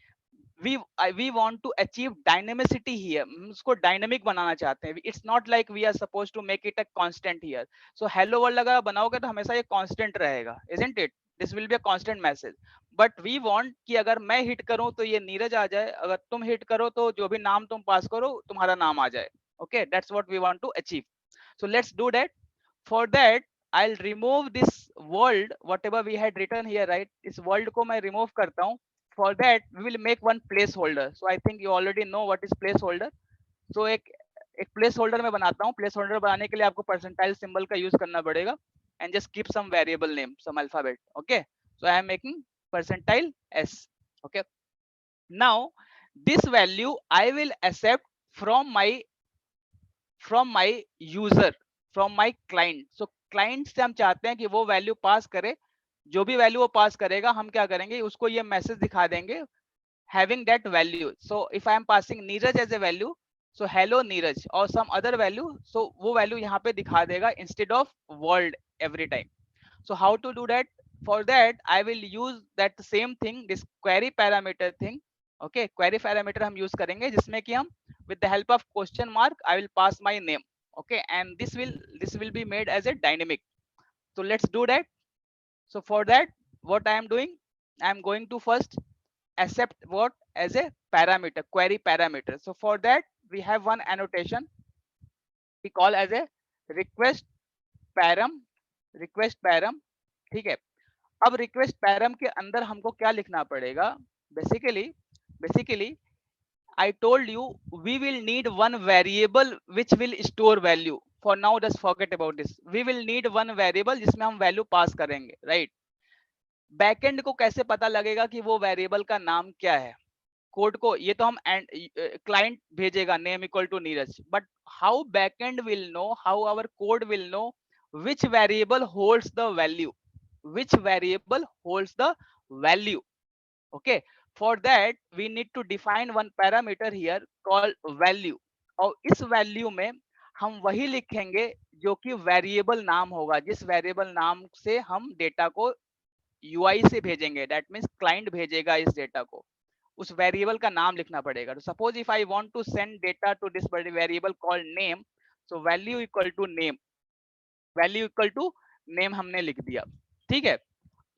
Speaker 1: we want to achieve dynamicity here. उसको डायनेमिक बनाना चाहते हैं. It's not like we are supposed to make it a constant here. So hello world अगर बनाओगे तो हमेशा ये constant रहेगा, isn't it? This will be a constant message. But we want कि अगर मैं हिट करूं तो ये नीरज आ जाए, अगर तुम हिट करो तो जो भी नाम तुम पास करो तुम्हारा नाम आ जाए. Okay, that's what we want to achieve. So let's do that. For that I'll remove this world whatever we had written here, right? इस world को मैं remove करता हूं. For that we will make one placeholder. So I think you already know what is placeholder. So एक placeholder मैं बनाता हूँ. placeholder बनाने के लिए आपको percentile symbol का use करना पड़ेगा and just keep some variable name, some alphabet. Okay, so I am making percentile s. Okay, now this value I will accept from my user, from my client. So client से हम चाहते हैं कि वो value pass करे, जो भी value वो पास करेगा हम क्या करेंगे, उसको ये मैसेज दिखा देंगे having that value. So if I am passing Neeraj as a value, so hello Neeraj और सम अदर वैल्यू, सो वो वैल्यू यहाँ पे दिखा देगा instead of world every time. So how to do that? For that I will use that same thing, this query parameter thing. Okay, query parameter हम use करेंगे जिसमें कि हम with the help of question mark I will pass my name. Okay, and this will be made as a dynamic. So let's do that. So for that what I am doing, I am going to first accept what as a parameter, query parameter. So for that we have one annotation we call as a request param, request param. ठीक है. अब request param के अंदर हमको क्या लिखना पड़ेगा? Basically I told you we will need one variable which will store value. For now just forget about this. We will need one variable जिसमें हम वैल्यू पास करेंगे, राइट? बैकएंड को कैसे पता लगेगा कि वो वेरिएबल का नाम क्या है? कोड को ये तो हम क्लाइंट भेजेगा name equal to Neeraj, but how backend will know, how our code will know which variable holds the value, which variable holds the value. Okay, for that we need to define one parameter here called value. और इस value में हम वही लिखेंगे जो कि variable नाम होगा, जिस वेरिएबल नाम से हम डेटा को यूआई से भेजेंगे, दैट मीन्स क्लाइंट भेजेगा इस डेटा को, उस वेरिएबल का नाम लिखना पड़ेगा. तो suppose if I want to send data to this variable called name, so value equal to name, value equal to name हमने लिख दिया. ठीक है.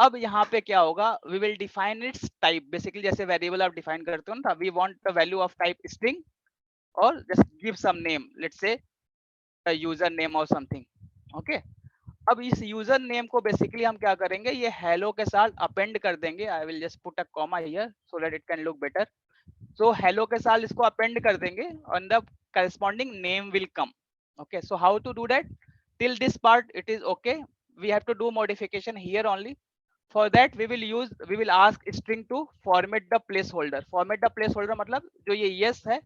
Speaker 1: अब यहाँ पे क्या होगा, we will define its type. Basically जैसे वेरिएबल आप डिफाइन करते हो ना, we want the value of type string और just give some name, let's say user name और समथिंग. ओके, अब इस यूजर नेम को बेसिकली हम क्या करेंगे, ये हेलो के साथ अपेंड कर देंगे. I will just put a comma here so that it can look better. So hello के साथ इसको अपेंड कर देंगे और the corresponding name will come. Okay, so how to do that? Till this part it is okay. We have to do modification here only. For that we will ask string to format the placeholder. Format the placeholder मतलब जो ये yes है,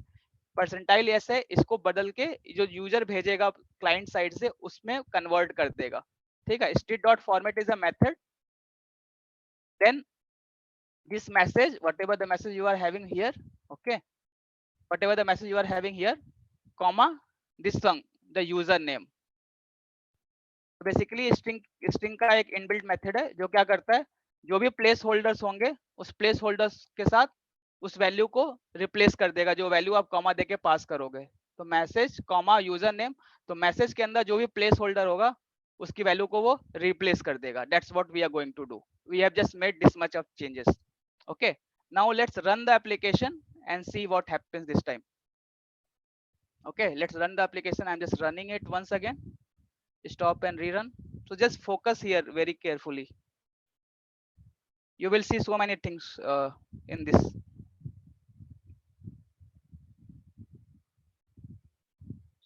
Speaker 1: percentile yes है, इसको बदल के जो user भेजेगा क्लाइंट साइड से उसमें कन्वर्ट कर देगा. ठीक है. string dot format is a method. Then this message, whatever the message you are having here, okay, whatever the message you are having here, comma this one, the user name. Basically string का एक inbuilt method है जो क्या करता है, जो भी place holders होंगे उस प्लेस होल्डर्स के साथ उस वैल्यू को रिप्लेस कर देगा, जो वैल्यू आप कॉमा देके पास करोगे. तो मैसेज कॉमा यूजर नेम, तो मैसेज के अंदर जो भी प्लेस होल्डर होगा उसकी वैल्यू को वो रिप्लेस कर देगा. That's what we are going to do. We have just made this much of changes. Okay, now let's run the application and see what happens this time. Okay, let's run the application. I'm just running it once again. Stop and rerun. So just focus here very carefully. You will see so many things in this.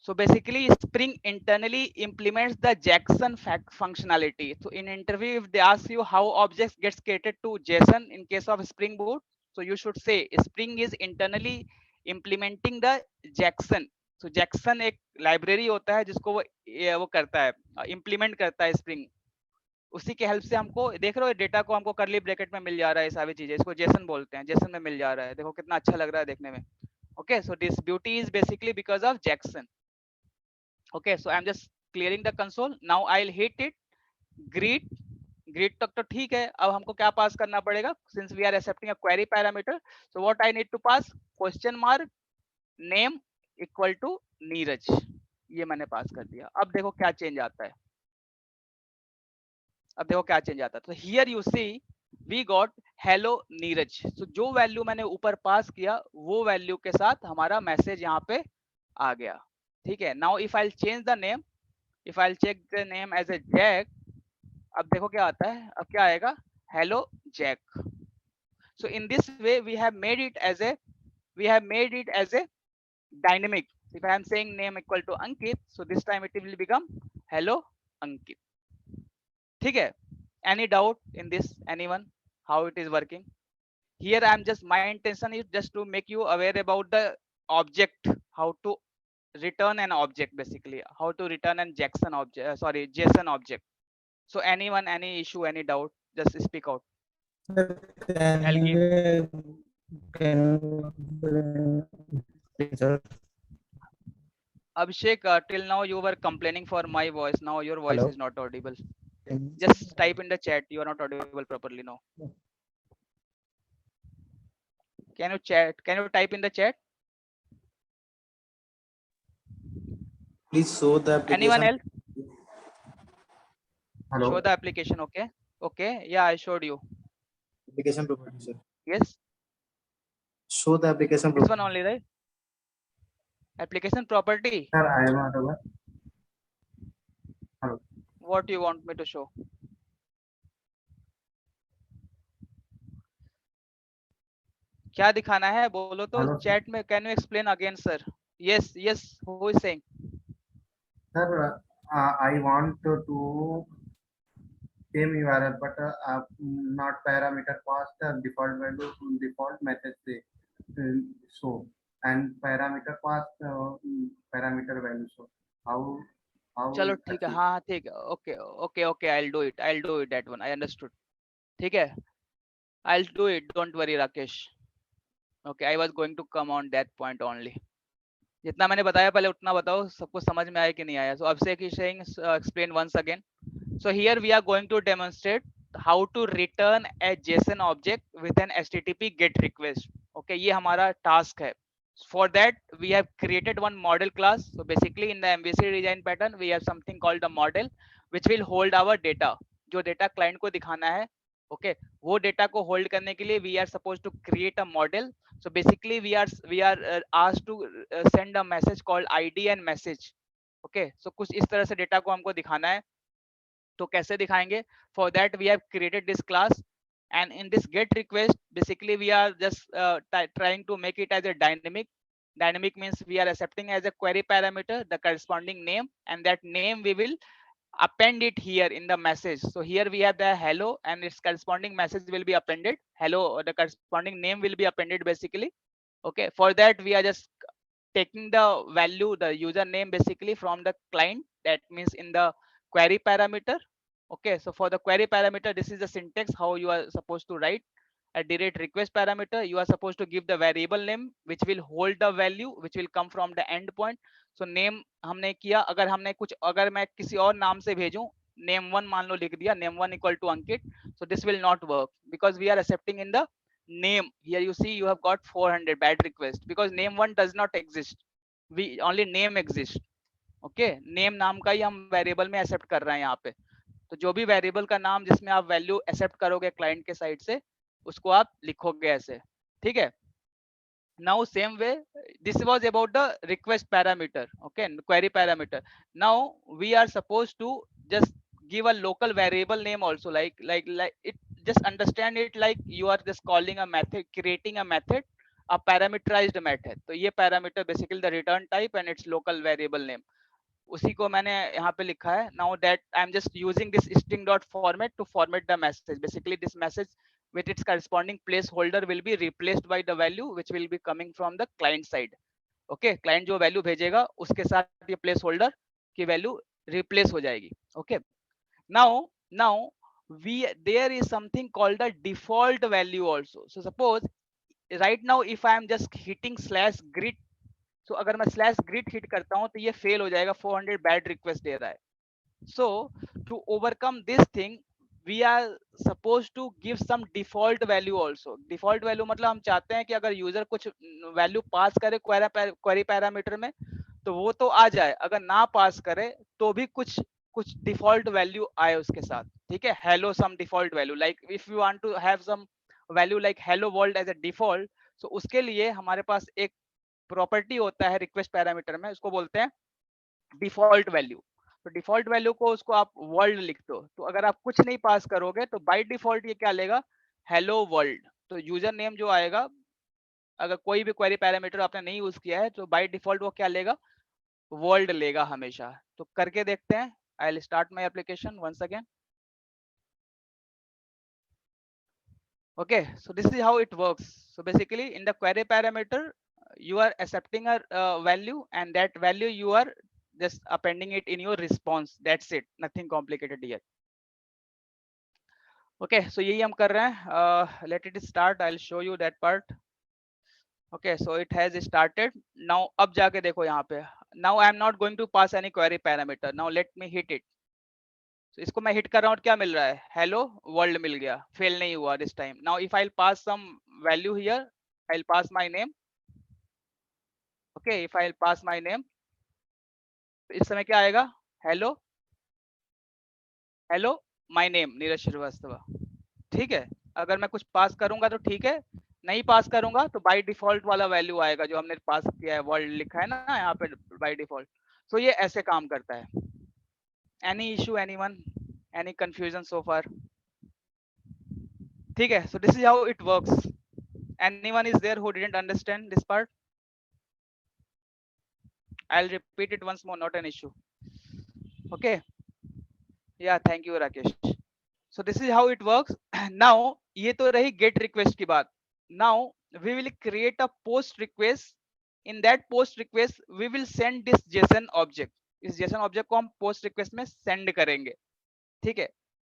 Speaker 1: So basically Spring internally implements the Jackson functionality. So in interview if they ask you how objects gets created to JSON in case of Spring Boot, so you should say Spring is internally implementing the Jackson. So Jackson एक library होता है जिसको वो करता है, implement करता है spring. उसी के हेल्प से हमको देख रहे हो डेटा को हमको करली ब्रैकेट में मिल जा रहा है, सारी चीजें, इसको जेसन बोलते हैं, जेसन में मिल जा रहा है. देखो कितना अच्छा लग रहा है देखने में. Okay, so this beauty is basically because of Jackson. Okay, so I am just clearing the console. Now I will hit it greet. Greet तक तो ठीक है. अब हमको क्या पास करना पड़ेगा, since we are accepting a query parameter, so what I need to pass, question mark name equal to Neeraj. ये मैंने पास कर दिया. अब देखो क्या चेंज आता है, अब देखो क्या चेंज आता है. तो here you see we got hello Neeraj. So जो वैल्यू मैंने ऊपर पास किया वो वैल्यू के साथ हमारा मैसेज यहाँ पे आ गया. ठीक है. Now if I change the name, if I check the name as a Jack, अब देखो क्या आता है, अब क्या आएगा, hello Jack. So in this way we have made it as a dynamic. If I am saying name equal to Ankit, so this time it will become hello Ankit. ठीक है. Any doubt in this, anyone, how it is working? Here I am just, my intention is just to make you aware about the object, how to return an object, basically how to return an Jackson object, JSON object. So anyone, any issue, any doubt, just speak out.
Speaker 3: Sir,
Speaker 1: Abhishek, till now you were complaining for my voice. Now your voice
Speaker 3: Hello.
Speaker 1: is not audible.
Speaker 3: Can you
Speaker 1: Just
Speaker 3: see-
Speaker 1: type in the chat. You are not audible properly now. Can you chat? Can you type in the chat?
Speaker 5: Please show the
Speaker 1: Anyone
Speaker 5: application.
Speaker 1: else?
Speaker 5: Hello.
Speaker 1: Show the application. Okay. Okay. Yeah, I showed you.
Speaker 5: Application property, sir.
Speaker 1: Yes.
Speaker 5: Show the application
Speaker 1: This one
Speaker 5: property.
Speaker 1: only, right? Application property.
Speaker 5: Sir, I am not aware. Hello.
Speaker 1: What you want me to show? क्या दिखाना है बोलो तो
Speaker 5: Hello, sir.
Speaker 1: Chat में. Can you explain again sir? Yes yes, who is saying?
Speaker 5: Sir, I want to same URL, but not parameter past default value default message से show and parameter past parameter value show. How
Speaker 1: चलो ठीक है.
Speaker 5: achieve?
Speaker 1: हाँ ठीक है. Okay okay okay, I will do it that one. I understood. ठीक है, I will do it. Don't worry Rakesh. Okay, I was going to come on that point only. जितना मैंने बताया पहले उतना बताओ. सबको समझ में आया कि नहीं आया? So Abhishek is saying explain once again. So here we are going to demonstrate how to return a JSON object with an HTTP GET request. Okay, ये हमारा task है. For that we have created one model class. So basically in the MVC design pattern we have something called the model which will hold our data. जो data client को दिखाना है, okay, वो data को hold करने के लिए we are supposed to create a model. So basically we are asked to send a message called ID and message. Okay, so कुछ इस तरह से data को हमको दिखाना है. तो कैसे दिखाएंगे? For that we have created this class, and in this get request basically we are just trying to make it as a dynamic. Dynamic means we are accepting as a query parameter the corresponding name, and that name we will append it here in the message. So here we have the hello and its corresponding message will be appended. Hello, the corresponding name will be appended basically. Okay, for that we are just taking the value, the username basically from the client. That means in the query parameter. Okay, so for the query parameter, this is the syntax how you are supposed to write. At the rate request parameter, you are supposed to give the variable name which will hold the value which will come from the endpoint. So name हमने किया. अगर हमने कुछ, अगर मैं किसी और नाम से भेजूं, name one मान लो लिख दिया, name one equal to Ankit, so this will not work because we are accepting in the name. Here you see you have got 400 bad request because name one does not exist. We only name exists. Okay, name नाम का ही हम variable में accept कर रहे हैं यहाँ पे. तो जो भी वेरिएबल का नाम जिसमें आप वैल्यू एक्सेप्ट करोगे क्लाइंट के साइड से, उसको आप लिखोगे ऐसे. ठीक है. Now same way, this was about the request parameter, okay, query parameter. Now we are supposed to just give a local variable name also, like it, just understand it like you are just calling a method, creating a method, a parameterized method. तो ये parameter basically the return type and its local variable name. उसी को मैंने यहाँ पे लिखा है. Now that I'm just using this string dot format to format the message. Basically this message with its corresponding placeholder will be replaced by the value which will be coming from the client side. Okay, client जो value भेजेगा उसके साथ ये placeholder की value replace हो जाएगी. Okay, now there is something called the default value also. So suppose right now if I am just hitting slash grid, so अगर मैं स्लैश ग्रिड हिट करता हूं तो ये फेल हो जाएगा. 400 बैड रिक्वेस्ट दे रहा है. So to overcome this thing we are suppose to give some default value also. Default value मतलब हम चाहते हैं कि अगर यूजर कुछ वैल्यू पास करे क्वेरी पैरामीटर में तो वो तो आ जाए, अगर ना पास करे तो भी कुछ डिफॉल्ट वैल्यू आए उसके साथ. ठीक है, hello some default value, like if you want to have some value like hello world as a default, so उसके लिए हमारे पास एक प्रॉपर्टी होता है रिक्वेस्ट पैरामीटर में, उसको बोलते हैं डिफॉल्ट वैल्यू. तो डिफॉल्ट वैल्यू को उसको आप वर्ल्ड लिख दो. तो अगर आप कुछ नहीं पास करोगे तो बाय डिफॉल्ट ये क्या लेगा? Hello world. तो यूजर नेम जो आएगा, अगर कोई भी क्वेरी पैरामीटर आपने नहीं यूज किया है तो बाय डिफॉल्ट वो क्या लेगा? वर्ल्ड लेगा हमेशा. तो करके देखते हैं. I will start my application once again. Okay, so this is how it works. So basically in the query parameter you are accepting a value, and that value you are just appending it in your response. That's it, nothing complicated here. Okay, so यही हम कर रहे हैं. Let it start. I'll show you that part. Okay, so it has started now. अब जाके देखो यहाँ पे now I am not going to pass any query parameter. Now let me hit it. So इसको मैं hit कर रहा हूँ, क्या मिल रहा है? Hello world मिल गया, fail नहीं हुआ this time. Now if I'll pass some value here, I'll pass my name. Okay, if I'll pass my name, इस समय क्या आएगा? Hello, hello, my name Neeraj Srivastava. ठीक है, अगर मैं कुछ पास करूंगा तो ठीक है, नहीं पास करूंगा तो बाय डिफॉल्ट वाला वैल्यू आएगा जो हमने पास किया है, वर्ल्ड लिखा है ना यहाँ पे बाय डिफॉल्ट. सो ये ऐसे काम करता है. Any issue, anyone, any confusion so far? ठीक है, so this is how it works. Anyone is there who didn't understand this part? I'll repeat it once more, not an issue. Okay, yeah, thank you Rakesh. So this is how it works. Now ये तो रही get request की बात. Now we will create a post request. In that post request we will send this JSON object. इस JSON object को हम post request में send करेंगे. ठीक है,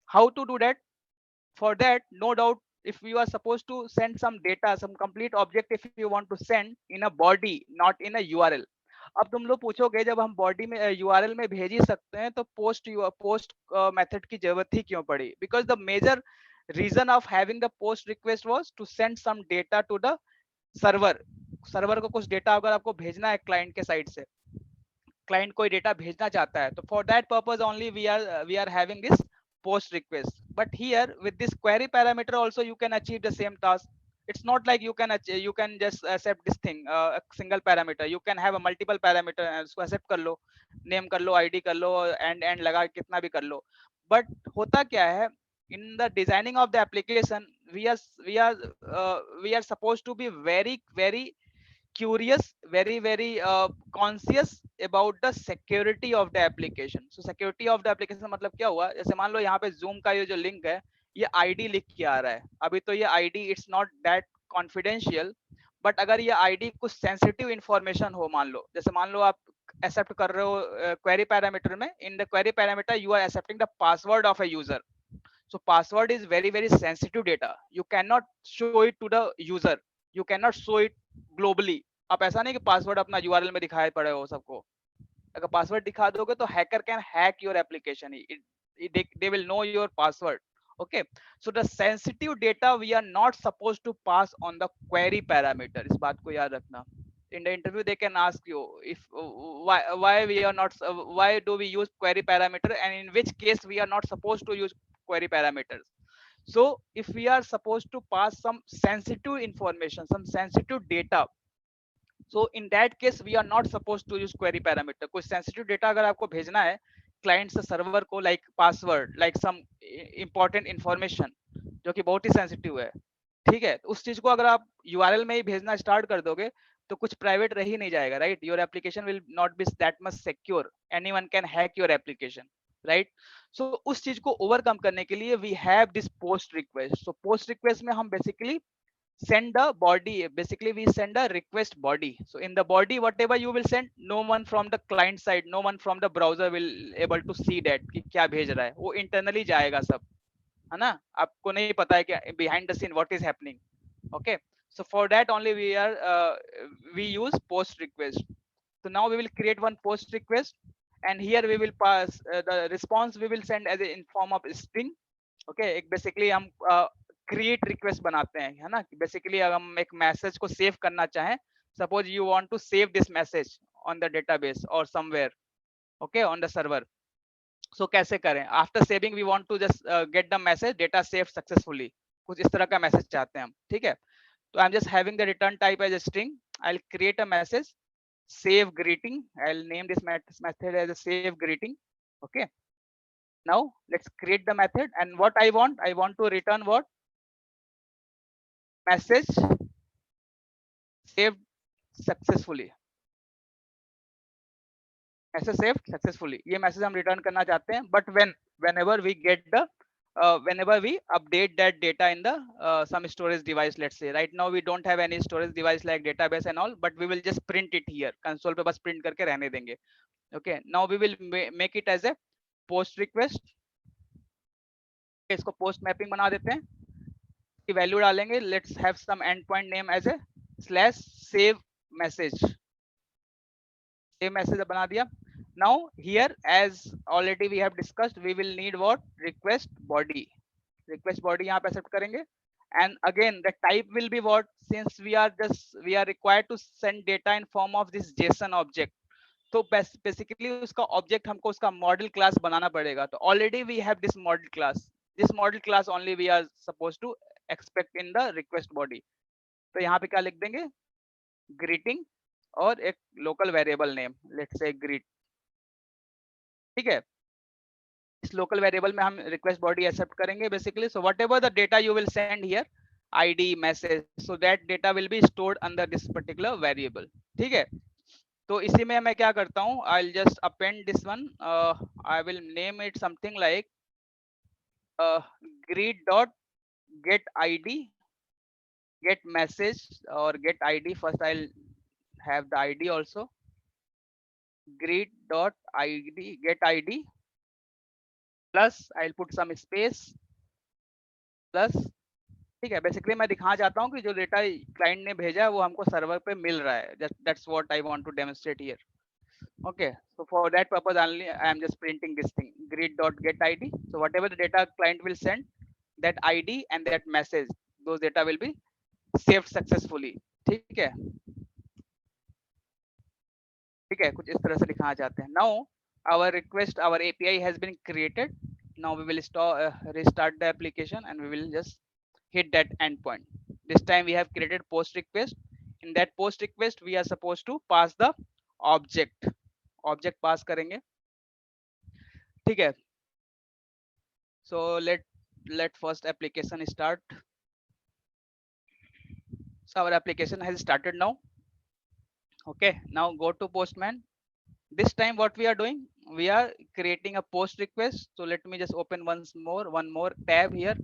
Speaker 1: how to do that? For that, no doubt, if you are supposed to send some data, some complete object, if you want to send in a body, not in a URL. अब तुम लोग पूछोगे जब हम body में URL में भेज ही सकते हैं तो पोस्ट मेथड की जरूरत ही क्यों पड़ी? Because the major reason of having the post request was to send some data to the server. Server को कुछ डेटा अगर आपको भेजना है क्लाइंट के साइड से, क्लाइंट कोई डेटा भेजना चाहता है, तो for that purpose only we are having this post request. But here with this query parameter also you can achieve the same task. It's not like you can just accept this thing, a single parameter. You can have a multiple parameter and उसको accept कर लो, name कर लो, id कर लो, and लगा कितना भी कर लो. But होता क्या है, in the designing of the application we are supposed to be very curious, very conscious about the security of the application. So security of the application मतलब क्या हुआ? जैसे मान लो यहाँ पे Zoom का ये जो लिंक है, ये ID लिख के आ रहा है. अभी तो ये ID it's not that confidential, but अगर ये ID कुछ sensitive information हो, मान लो, जैसे मान लो आप accept कर रहे हो query parameter में, in the query parameter you are accepting the password of a user. So password is very sensitive data. You cannot show it to the user. You cannot show it globally. आप ऐसा नहीं कि password अपना URL में दिखाई पड़े हो सबको. अगर पासवर्ड दिखा दोगे तो hacker can hack your application. They will know your password. Okay, so the sensitive data we are not supposed to pass on the query parameter. इस बात को याद रखना. In the interview they can ask you if why do we use query parameter, and in which case we are not supposed to use query parameters. So if we are supposed to pass some sensitive information, some sensitive data, so in that case we are not supposed to use query parameter. कोई sensitive data अगर आपको भेजना है client से server को, like password, like some important information जो कि बहुत ही sensitive है, ठीक है, उस चीज को अगर आप URL में ही भेजना स्टार्ट कर दोगे तो कुछ प्राइवेट रह ही नहीं जाएगा, right? Your application will not be that much secure. Anyone can hack your application, right? So उस चीज को ओवरकम करने के लिए we have this post request. So post request में हम basically send the body, basically we send a request body. So in the body whatever you will send, no one from the client side, no one from the browser will able to see that कि क्या भेज रहा है, वो internally जाएगा सब, है ना? आपको नहीं पता है कि behind the scene what is happening. Okay, so for that only we use post request. So now we will create one post request, and here we will pass the response we will send as in form of string. Okay, एक basically हम create request बनाते हैं, है ना? Basically अगर हम एक message को सेव करना चाहें, suppose you want to save this message on the database or somewhere, okay, on the server. So कैसे करें? After saving we want to just get the message data saved successfully. कुछ इस तरह का message चाहते हैं हम, ठीक है? तो I'm just having the return type as a string. I'll create a message, save greeting. I'll name this method as a save greeting. Okay. Now let's create the method, and what I want to return what? Message saved successfully. Message saved successfully. ये message हम return करना चाहते हैं, but whenever we get the whenever we update that data in the some storage device, let's say right now we don't have any storage device like database and all, but we will just print it here console पे बस print करके रहने देंगे. Okay, now we will make it as a post request. इसको post mapping बना देते हैं, की वैल्यू डालेंगे. Let's have some endpoint name as a /save message. Save message बना दिया. Now here, as already we have discussed, we will need what? Request body. Request body यहाँ पे accept करेंगे. And again the type will be what? Since we are required to send data in form of this JSON object, तो basically उसका object हमको उसका model class बनाना पड़ेगा. तो already we have this model class. This model class only we are suppose to expect in the request body. तो यहाँ पे क्या लिख देंगे? ग्रीटिंग और एक local variable name, let's say greet. ठीक है, इस लोकल वेरिएबल में हम रिक्वेस्ट बॉडी एक्सेप्ट करेंगे basically. So whatever the data you will send here, ID message, so that data will be stored under this particular variable. ठीक है, तो इसी में मैं क्या करता हूँ, I will just append this one. I will name it something like greet dot get id, get message or get id. First I'll have the id also. Greet dot id, get id plus I'll put some space plus. ठीक है, basically मैं दिखाना चाहता हूँ कि जो data client ने भेजा है वो हमको सर्वर पे मिल रहा है. That's what I want to demonstrate here. Okay, so for that purpose only I am just printing this thing, greet dot get id. So whatever the data client will send, that id and that message, those data will be saved successfully. ठीक है, ठीक है, कुछ इस तरह से दिखाना चाहते हैं. Now our request, our API has been created. Now we will restart the application and we will just hit that endpoint. This time we have created post request. In that post request we are supposed to pass the object. Object pass करेंगे. ठीक है, so let first application start. So our application has started now. Okay, now go to Postman. This time what we are doing, we are creating a post request. So let me just open one more tab here.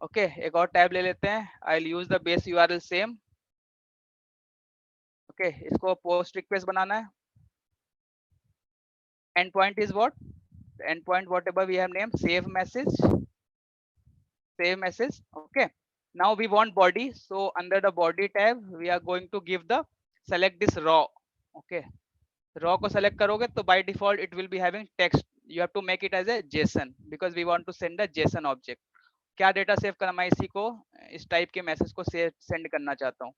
Speaker 1: Okay, एक और tab ले लेते हैं. I'll use the base URL same. Okay, इसको post request बनाना है. Endpoint is what? The endpoint whatever we have named, save message. Save message. Okay, now we want body. So under the body tab we are going to give the select this raw. Okay, raw को select करोगे तो by default it will be having text. You have to make it as a JSON because we want to send a JSON object. क्या data save करना, मैं इसी को इस type के मैसेज को सेंड करना चाहता हूँ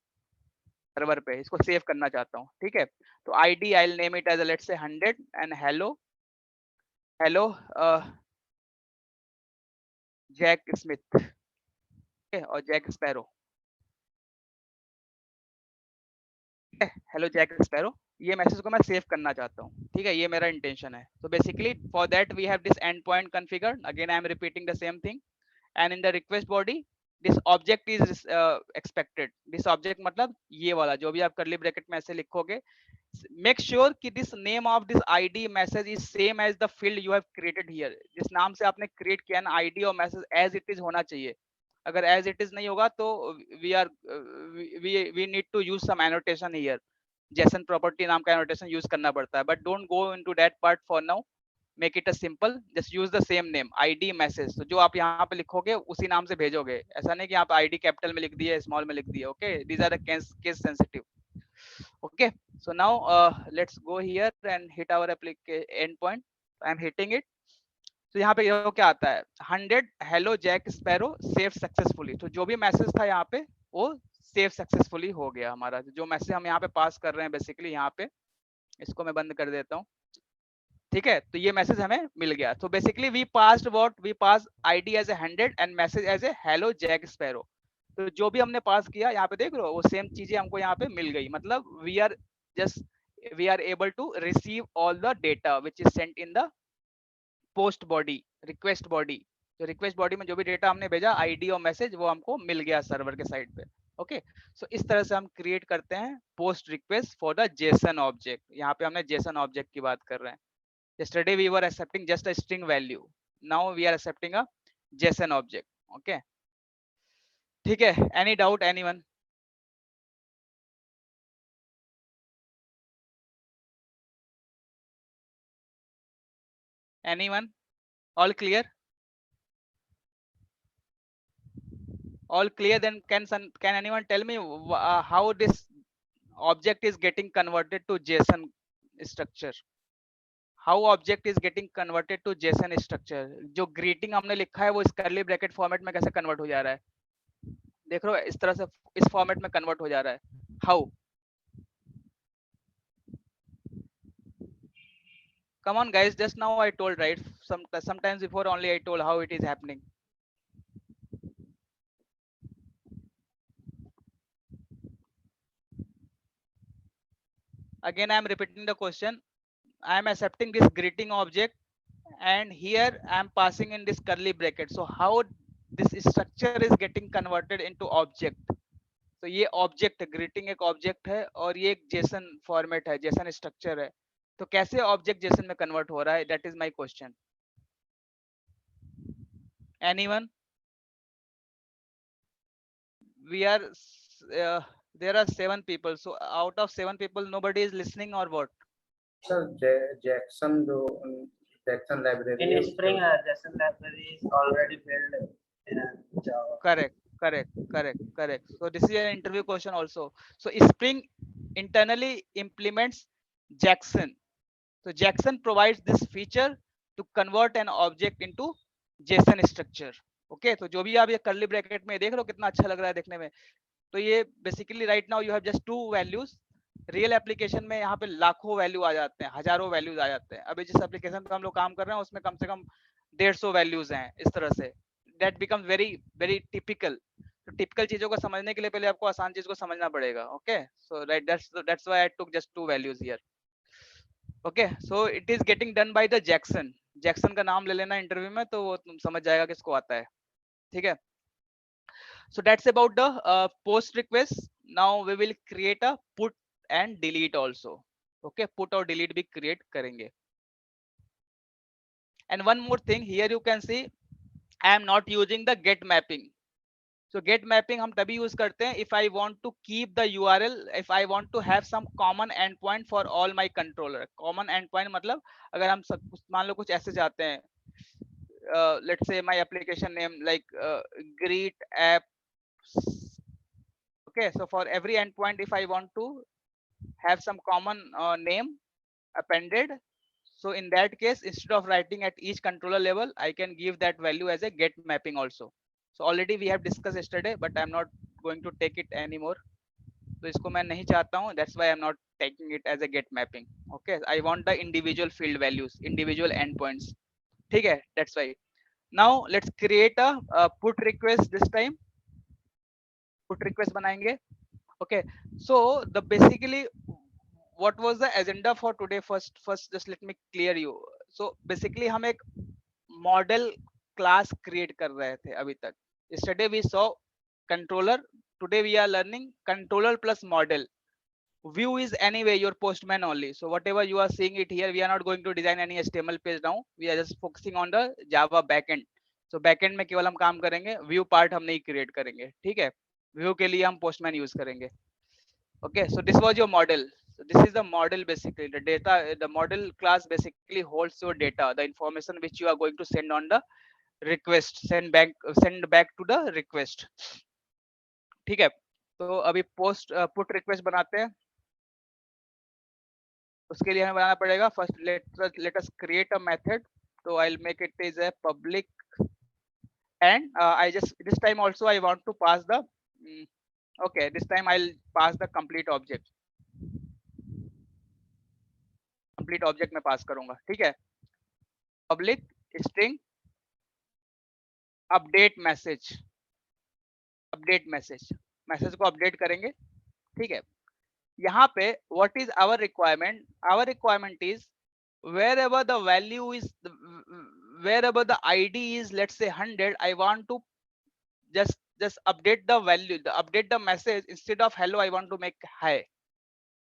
Speaker 1: सर्वर पे, इसको सेव करना चाहता हूँ. ठीक है, तो ID I will name it as let's say 100 and hello Jack Smith और Jack Sparrow. Hello Jack Sparrow, ये मैसेज को मैं सेव करना चाहता हूँ. ठीक है, ये मेरा इंटेंशन है. तो basically for that we have this end point configured. Again I am repeating the same thing. And in the request body this object is expected. This object मतलब ये वाला जो भी आप कर्ली ब्रैकेट में ऐसे लिखोगे, make sure कि this name of this id message is same as the field you have created here. जिस नाम से आपने create किया ना id और message as it is होना चाहिए. अगर as it is नहीं होगा तो we need to use some annotation here. JSON property नाम का annotation use करना पड़ता है, but don't go into that part for now. Make it a simple, just use the same name, id message. तो जो आप यहाँ पे लिखोगे उसी नाम से भेजोगे. ऐसा नहीं कि आप id कैपिटल में लिख दिए, स्मॉल में लिख दिए. Okay, these are the case sensitive. Okay, so now let's go here and hit our application endpoint. I'm hitting it. तो यहाँ पे ये क्या आता है, 100 hello Jack Sparrow save successfully. तो जो भी मैसेज था यहाँ पे वो सेव सक्सेसफुली हो गया हमारा. जो मैसेज हम यहाँ पे पास कर रहे हैं बेसिकली, यहाँ पे इसको मैं बंद कर देता हूँ. ठीक है, तो ये मैसेज हमें मिल गया. तो basically we passed what, we pass ID as a 100 and message as a hello Jack Sparrow. तो जो भी हमने पास किया यहाँ पे देख रहे हो वो सेम चीजें हमको यहाँ पे मिल गई. मतलब we are able to receive all the data which is sent in the post body, request body. तो रिक्वेस्ट बॉडी में जो भी डेटा हमने भेजा आईडी और मैसेज वो हमको मिल गया सर्वर के साइड पे. ओके, सो इस तरह से हम क्रिएट करते हैं post request for the Jason object. यहाँ पे हमने जेसन ऑब्जेक्ट की बात कर रहे हैं. yesterday we were accepting just a string value, now we are accepting a JSON object. Okay, ठीक है, any doubt anyone? Anyone? All clear? All clear? Then can anyone tell me how this object is getting converted to JSON structure. How object is getting converted to JSON structure. जो greeting हमने लिखा है वो इस curly bracket format में कैसे convert हो जा रहा है, देख रहे हो, इस तरह से इस format में convert हो जा रहा है. How? Come on guys, just now I told, right? Sometimes before only I told how it is happening. Again I am repeating the question. I am accepting this greeting object and here I am passing in this curly bracket. So how this structure is getting converted into object? तो ये object greeting एक object है और ये एक JSON format है, Jason structure है. तो कैसे ऑब्जेक्ट जेसन में कन्वर्ट हो रहा है, that is my question. Anyone? We are there are 7 people, so out of 7 people nobody is listening or what?
Speaker 5: Sir, Jackson Jackson library.
Speaker 4: In Spring, JSON library is already built in Java.
Speaker 1: Correct. So this is an interview question also. So Spring internally implements Jackson. So Jackson provides this feature to convert an object into JSON structure. Okay, तो जो भी आप ये curly bracket में देख रहे हो कितना अच्छा लग रहा है देखने में. तो ये basically right now you have just 2 values. Real application में यहाँ पे लाखों वैल्यू आ जाते हैं, हजारों वैल्यूज आ जाते हैं. अभी जिस एप्लीकेशन पे हम लोग काम कर रहे हैं उसमें कम से कम 150 वैल्यूज हैं इस तरह से. That becomes very very typical. तो टिपिकल चीजों को समझने के लिए पहले आपको आसान चीज को समझना पड़ेगा. Okay, so right, that's why I took just 2 values here. Okay, so it is getting done by the Jackson. Jackson का नाम ले लेना इंटरव्यू में तो वो तुम समझ जाएगा किसको आता है. ठीक है. So that's about the post request. Now we will create a put and delete also. Okay, put और delete भी create करेंगे. And one more thing, here you can see I am not using the get mapping. So get mapping हम तभी use करते हैं if I want to keep the URL, if I want to have some common endpoint for all my controller. Common endpoint मतलब अगर हम मान लो कुछ ऐसे जाते हैं, let's say my application name like greet app. Okay, so for every endpoint if I want to have some common name appended, so in that case instead of writing at each controller level I can give that value as a get mapping also. So already we have discussed yesterday but I'm not going to take it anymore. तो इसको मैं नहीं चाहता हूँ, that's why I'm not taking it as a get mapping. Okay, I want the individual field values, individual endpoints. ठीक है, that's why. Now let's create a put request. This time put request बनाएंगे. Okay, so the basically what was the agenda for today? First just let me clear you. So basically हम एक model class create कर रहे थे अभी तक. Yesterday we saw controller. Today we are learning controller plus model. View is anyway your postman only. So whatever you are seeing it here, we are not going to design any HTML page now. We are just focusing on the Java backend. So backend में केवल हम काम करेंगे, view part हम नहीं create करेंगे. ठीक है, view के लिए हम postman use करेंगे. Okay, so this was your model. So this is the model basically. The data, the model class basically holds your data, the information which you are going to send on the request, send back to the request. ठीक है, तो अभी post put request बनाते हैं. उसके लिए हमें बनाना पड़ेगा first let us create a method. So I'll make it as a public and I just this time also I want to pass the okay, this time I'll pass the complete object. complete object में pass करूंगा. ठीक है, public string update message message को update करेंगे. ठीक है, यहाँ पे what is our requirement is wherever the value is wherever the ID is let's say 100, I want to just update the value, update the message instead of hello I want to make hi.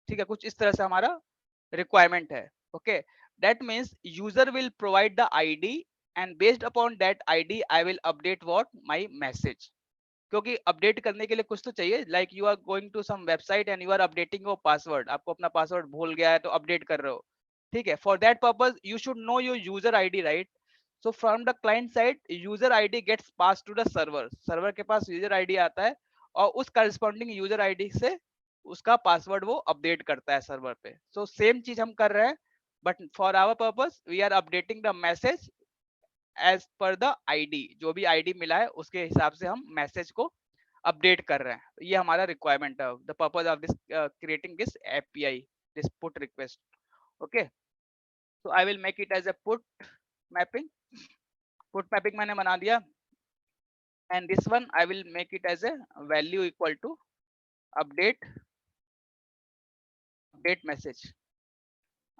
Speaker 1: ठीक है, कुछ इस तरह से हमारा requirement है. Okay, that means user will provide the ID and based upon that ID I will update what my message. क्योंकि update करने के लिए कुछ तो चाहिए, like you are going to some website and you are updating your password. आपको अपना password भूल गया है तो अपडेट कर रहे हो. ठीक है, for that purpose you should know your user ID, right? So from the client side user ID gets pass to the server. Server के पास यूजर आईडी आता है और उस करस्पॉन्डिंग यूजर आईडी से उसका पासवर्ड वो अपडेट करता है सर्वर पे। सो सेम चीज हम कर रहे हैं, but for our purpose we are updating the message as per the ID. जो भी आईडी मिला है उसके हिसाब से हम मैसेज को अपडेट कर रहे हैं। ये हमारा रिक्वायरमेंट है, the purpose of this creating this API, this put request. Okay, so I will make it as a put mapping. Put mapping मैंने बना दिया, and this one I will make it as a value equal to update message,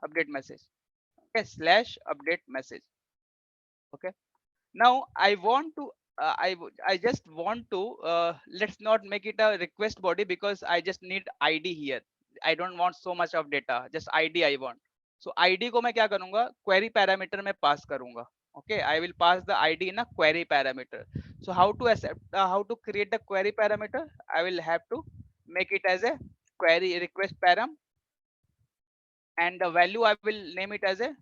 Speaker 1: okay, slash update message. Okay, now I want to I just want to let's not make it a request body because I just need id here. I don't want so much of data, just id I want. So id को मैं क्या करूंगा, query parameter में pass करूंगा. Okay, I will pass the id in a query parameter. So how to accept how to create the query parameter? I will have to make it as a query request param, and the value I will name it as a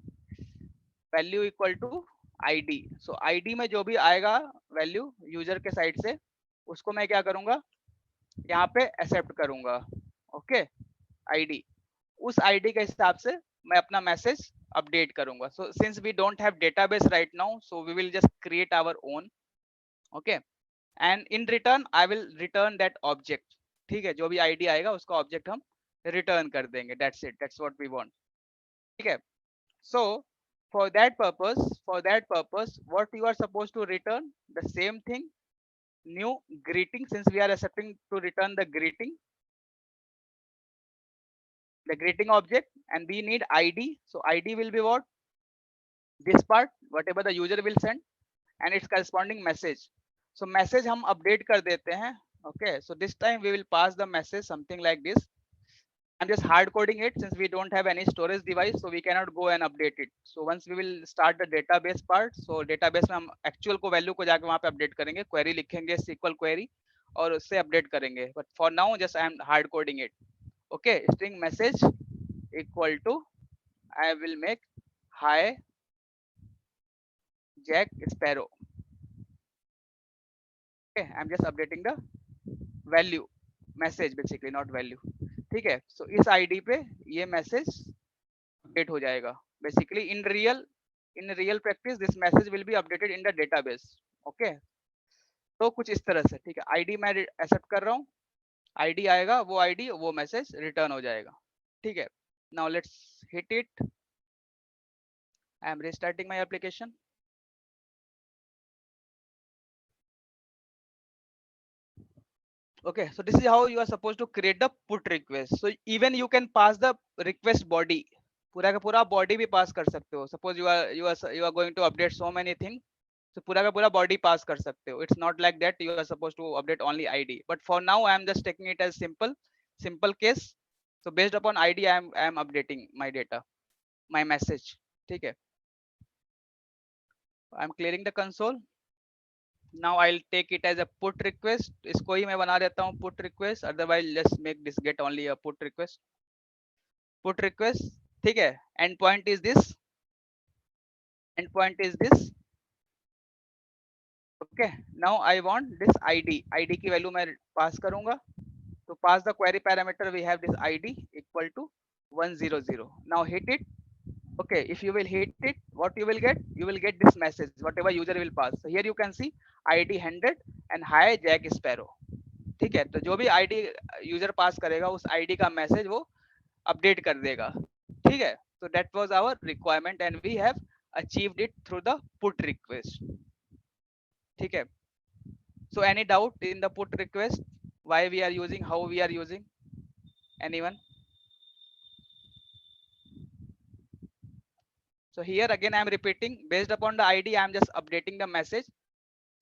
Speaker 1: value equal to id. So id में जो भी आएगा value user के side से, उसको मैं क्या करूंगा, यहाँ पे एक्सेप्ट करूंगा. ओके, id, उस id के हिसाब से मैं अपना मैसेज अपडेट करूंगा. So since we don't have database right now, so we will just create our own. Okay, and in return I will return that object. ठीक है, जो भी id आएगा उसका ऑब्जेक्ट हम रिटर्न कर देंगे. That's it, that's what we want. ठीक है, so for that purpose what you are supposed to return, the same thing, new greeting, since we are accepting to return the greeting object, and we need id. So id will be what, this part whatever the user will send and its corresponding message. So message हम update कर देते हैं. Okay, so this time we will pass the message something like this. I'm just hard coding it since we don't have any storage device, so we cannot go and update it. So once we will start the database part, so database में हम actual को value को जाके वहाँ पे update करेंगे, query लिखेंगे, SQL query, और उससे update करेंगे. But for now just I am hard coding it. Okay, string message equal to, I will make hi Jack Sparrow. Okay, I'm just updating the value, message basically, not value. ठीक है, so इस ID पे ये message update हो जाएगा. Basically in real practice this message will be updated in the database. Okay, तो कुछ इस तरह से. ठीक है, आईडी मैं एक्सेप्ट कर रहा हूँ, आईडी आएगा, वो आईडी वो मैसेज रिटर्न हो जाएगा. ठीक है, now let's hit it. I am restarting my application. Okay, so this is how you are supposed to create the put request. So even you can pass the request body, पूरा का पूरा body भी pass कर सकते हो. Suppose you are going to update so many things, so पूरा का पूरा body pass कर सकते हो. It's not like that you are supposed to update only ID. But for now I am just taking it as simple case. So based upon ID I am updating my data, my message. ठीक है, I am clearing the console. Now I'll take it as a put request. इसको ही मैं बना देता हूँ put request. Otherwise let's make this get only a put request. Put request. ठीक है, endpoint is this. Endpoint is this. Okay. Now I want this ID. ID की value मैं pass करूँगा. To pass the query parameter we have this ID equal to 100. Now hit it. Okay, if you will hit it, what you will get? You will get this message, whatever user will pass. So here you can see ID 100 and hi Jack Sparrow. ठीक है, तो जो भी ID user पास करेगा उस ID का message वो update कर देगा. ठीक है, so that was our requirement and we have achieved it through the put request. ठीक है, so any doubt in the put request, why we are using, how we are using, anyone? So here again I am repeating, based upon the ID I am just updating the message.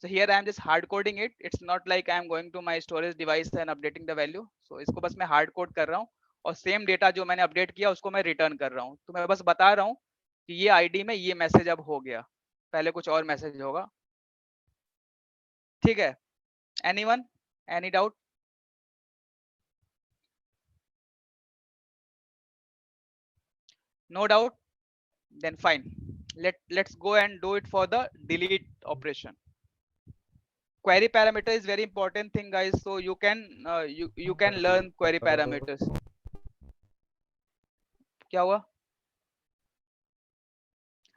Speaker 1: So here I am just hard coding it. It's not like I am going to my storage device and updating the value. So इसको बस मैं hard code कर रहा हूँ और same data जो मैंने update किया उसको मैं return कर रहा हूँ. तो मैं बस बता रहा हूँ कि ये ID में ये message अब हो गया, पहले कुछ और message होगा. ठीक है, anyone, any doubt? No doubt? Then fine. Let's go and do it for the delete operation. query parameter is very important thing, guys. So you can you can learn query parameters. क्या हुआ?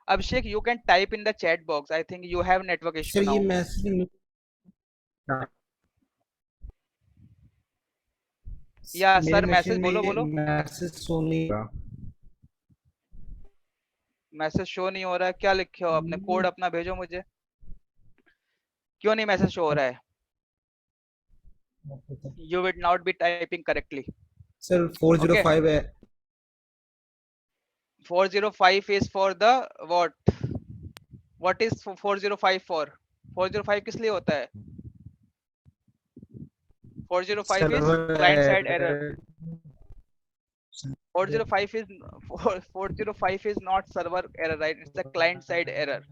Speaker 1: Abhishek, you can type in the chat box. I think you have network issue
Speaker 3: sir ये
Speaker 1: now.
Speaker 3: Message
Speaker 1: Yeah, sir, message बोलो बोलो.
Speaker 3: Message show नहीं हो रहा।
Speaker 1: Message show नहीं हो रहा है, क्या लिखे हो आपने? कोड अपना भेजो मुझे. क्यों नहीं मैसेज शो हो रहा है? You will not be typing correctly.
Speaker 3: Sir 405 है।
Speaker 1: 405 is for the what? What is 405 for? 405 किस लिए होता है? 405 is client side error. 405 is 405 is not server error, right? It's a client side error.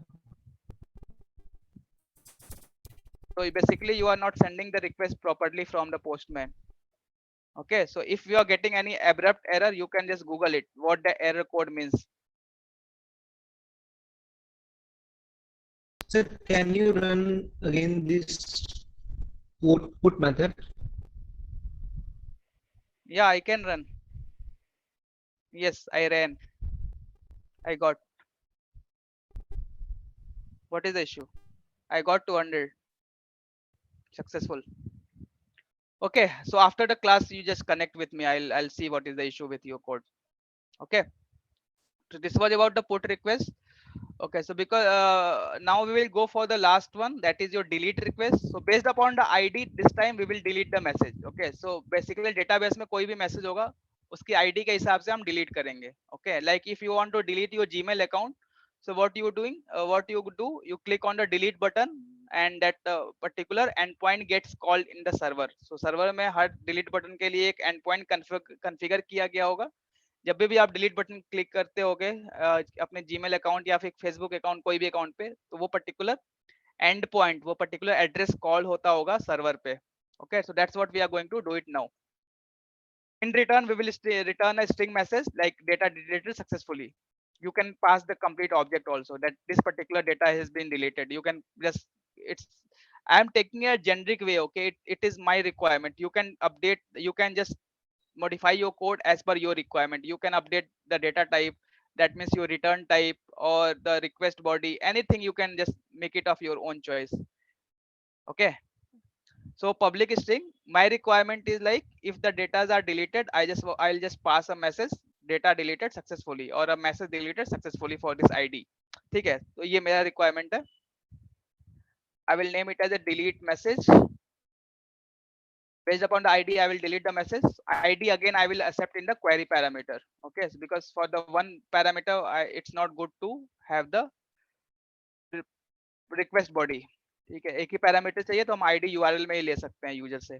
Speaker 1: So basically you are not sending the request properly from the postman. Okay, so if you are getting any abrupt error, you can just Google it, what the error code means.
Speaker 3: Sir, can you run again this put method?
Speaker 1: Yeah, I can run. Yes, I ran. I got. What is the issue? I got 200. Successful. Okay, so after the class, you just connect with me. I'll see what is the issue with your code. Okay. So this was about the put request. Okay, so because now we will go for the last one, that is your delete request. So based upon the ID, this time we will delete the message. Okay, so basically database में कोई भी message होगा, उसकी ID के हिसाब से हम delete करेंगे. Okay, like if you want to delete your Gmail account, so what you doing? What you do? You click on the delete button, and that particular endpoint gets called in the server. So server में हर delete button के लिए एक endpoint configure किया गया होगा. जब भी आप डिलीट बटन क्लिक करते होगे अपने जीमेल अकाउंट या फिर फेसबुक अकाउंट कोई भी अकाउंट पे, तो वो पर्टिकुलर एंड पॉइंट, वो पर्टिकुलर एड्रेस कॉल होता होगा सर्वर पे. Okay, so that's what we are going to do it now. In return, we will return a string message like data deleted successfully. You can pass the complete object also, that this particular data has been deleted. You can just, it's, I am taking a generic way. Okay, it is my requirement. You can update, you can just modify your code as per your requirement. You can update the data type, that means your return type or the request body, anything. You can just make it of your own choice. Okay, so public string, my requirement is like if the data are deleted, I'll just pass a message data deleted successfully or a message deleted successfully for this ID. ठीक है, तो ये मेरा requirement है. I will name it as a delete message. Based upon the ID, I will delete the message. ID again I will accept in the query parameter. Okay, so because for the one parameter, it's not good to have the request body. ठीक है, एक ही parameter चाहिए तो हम ID URL में ही ले सकते हैं यूजर से.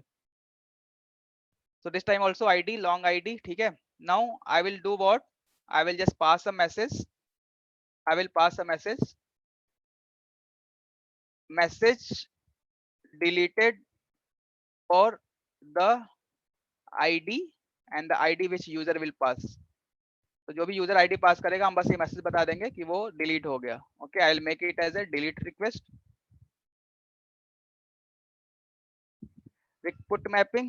Speaker 1: So this time also ID, long ID. ठीक है, now I will do what? I will just pass a message. I will pass a message deleted for the ID and the ID which user will pass. तो जो भी user ID पास करेगा हम बस ये message बता देंगे कि वो डिलीट हो गया. Okay, I will make it as a delete request with put mapping.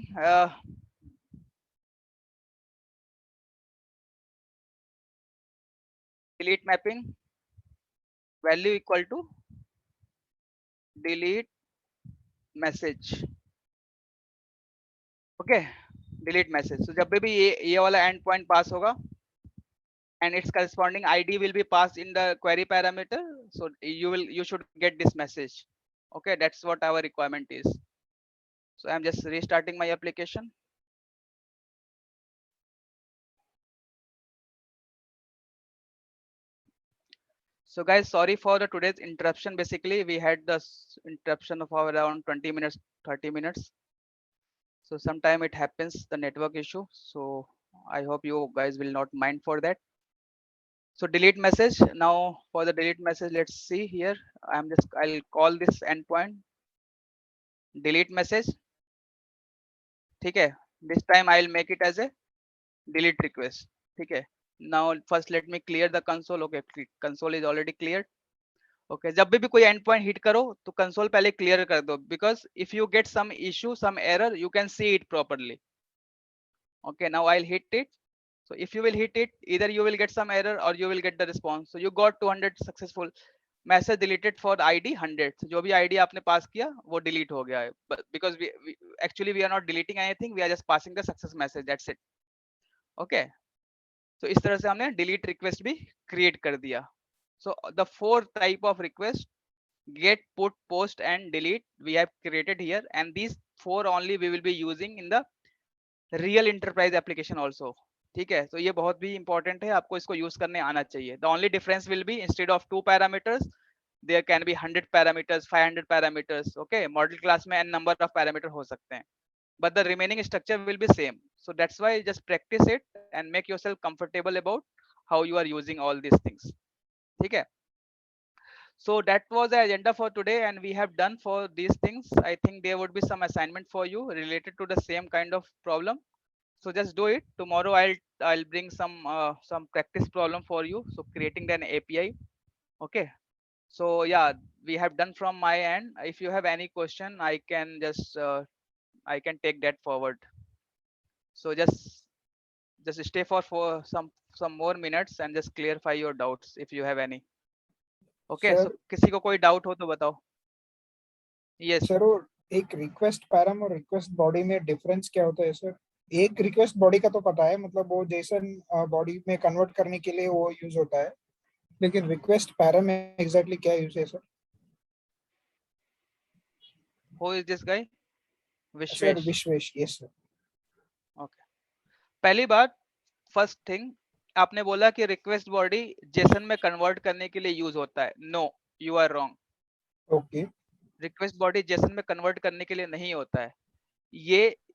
Speaker 1: Delete mapping value equal to delete message. Okay, delete message. So जब भी ये वाला एंड पॉइंट पास होगा and its corresponding ID will be passed in the query parameter, so you should get this message. Okay, that's what our requirement is. So I'm just restarting my application. So guys, sorry for the today's interruption. Basically we had this interruption of around 20 minutes, 30 minutes. So sometime it happens, the network issue. So I hope you guys will not mind for that. So delete message. Now for the delete message, let's see here. I'll call this endpoint delete message. Okay, this time I'll make it as a delete request. Okay, now first let me clear the console. Okay, console is already cleared. Okay जब भी कोई and point hit करो तो console पहले clear कर दो, because if you get some issue some error you can see it properly. Okay, now I'll hit it. So if you will hit it, either you will get some error or you will get the response. So you got 200 successful. Message deleted for ID 100. So जो भी ID आपने पास किया वो delete हो गया है. But because we actually we are not deleting anything, we are just passing the success message. That's it. Okay. So इस तरह से हमने delete request भी create कर दिया. So the 4 type of request, get, put, post and delete we have created here, and these 4 only we will be using in the real enterprise application also. ठीक है, तो ये बहुत भी इंपॉर्टेंट है, आपको इसको यूज करने आना चाहिए. The only difference will be instead of 2 parameters there can be 100 parameters, 500 parameters. Okay, model class में n नंबर ऑफ पैरामीटर हो सकते हैं, but the remaining structure will be same. So that's why just practice it and make yourself comfortable about how you are using all this things. ठीक है, so that was the agenda for today and we have done for these things. I think there would be some assignment for you related to the same kind of problem. So just do it. Tomorrow I'll bring some practice problem for you, so creating an API. Okay, so yeah, we have done from my end. If you have any question I can just I can take that forward. So just stay for some more minutes and just clarify your doubts if you have any. Okay,
Speaker 6: Sir,
Speaker 1: so किसी को कोई doubt हो तो बताओ. Yes.
Speaker 6: Sir वो एक request params और request body में डिफरेंस क्या होता है सर? एक रिक्वेस्ट बॉडी का तो पता है, मतलब वो जेसन बॉडी में कन्वर्ट करने के लिए वो यूज होता है, लेकिन रिक्वेस्ट पैरा में एग्जैक्टली क्या यूज है sir?
Speaker 1: Who is this guy?
Speaker 6: Sir
Speaker 1: Vishwesh.
Speaker 6: Vishwesh. Yes sir.
Speaker 1: Okay, पहली बात, फर्स्ट थिंग, आपने बोला कि रिक्वेस्ट बॉडी जेसन में कन्वर्ट करने के लिए यूज होता है. No, you are wrong.
Speaker 6: Okay.
Speaker 1: Request body JSON में कन्वर्ट करने के लिए नहीं होता है.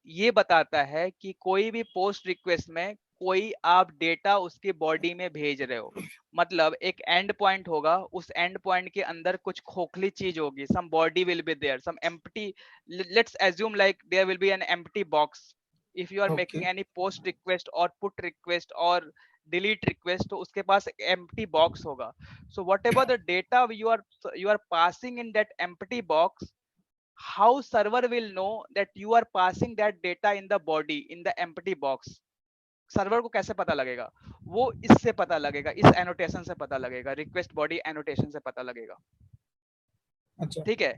Speaker 1: ये बताता है कि कोई भी पोस्ट रिक्वेस्ट में कोई आप डेटा उसकी बॉडी में भेज रहे हो, मतलब एक एंड पॉइंट होगा, उस एंड पॉइंट के अंदर कुछ खोखली चीज होगी, some body will be there, some empty, let's assume like there will be an empty box. If you are making any post request और पुट रिक्वेस्ट और डिलीट रिक्वेस्ट, तो उसके पास एक एम्प्टी बॉक्स होगा. So whatever the data you are passing in that empty box, how server will know that you are passing that data in the body, in the empty box. Server को कैसे पता लगेगा? वो इससे पता लगेगा, इस एनोटेशन से पता लगेगा, रिक्वेस्ट बॉडी एनोटेशन से पता लगेगा.
Speaker 6: अच्छा.
Speaker 1: ठीक है.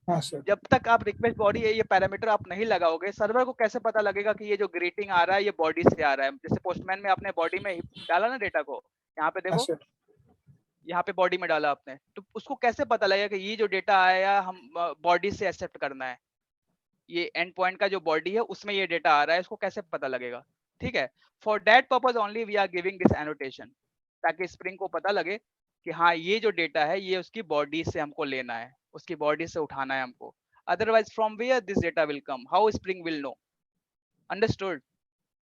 Speaker 6: हाँ सर.
Speaker 1: जब तक आप रिक्वेस्ट बॉडी ये पैरामीटर आप नहीं लगाओगे, सर्वर को कैसे पता लगेगा कि ये जो ग्रीटिंग आ रहा है ये बॉडी से आ रहा है? जैसे पोस्टमैन में आपने बॉडी में डाला ना डेटा को, यहाँ पे देखो, यहाँ पे बॉडी में डाला आपने, तो उसको कैसे पता लगेगा कि ये जो डेटा आया हम बॉडी से एक्सेप्ट करना है? ये एंड पॉइंट का जो बॉडी है उसमें ये डेटा आ रहा है, इसको कैसे पता लगेगा? ठीक है, for that purpose only we are giving this annotation, ताकि स्प्रिंग को पता लगे कि हाँ ये जो डेटा है ये उसकी बॉडी से हमको लेना है, उसकी बॉडी से उठाना है हमको. Otherwise from where this data will come, how Spring will know? Understood?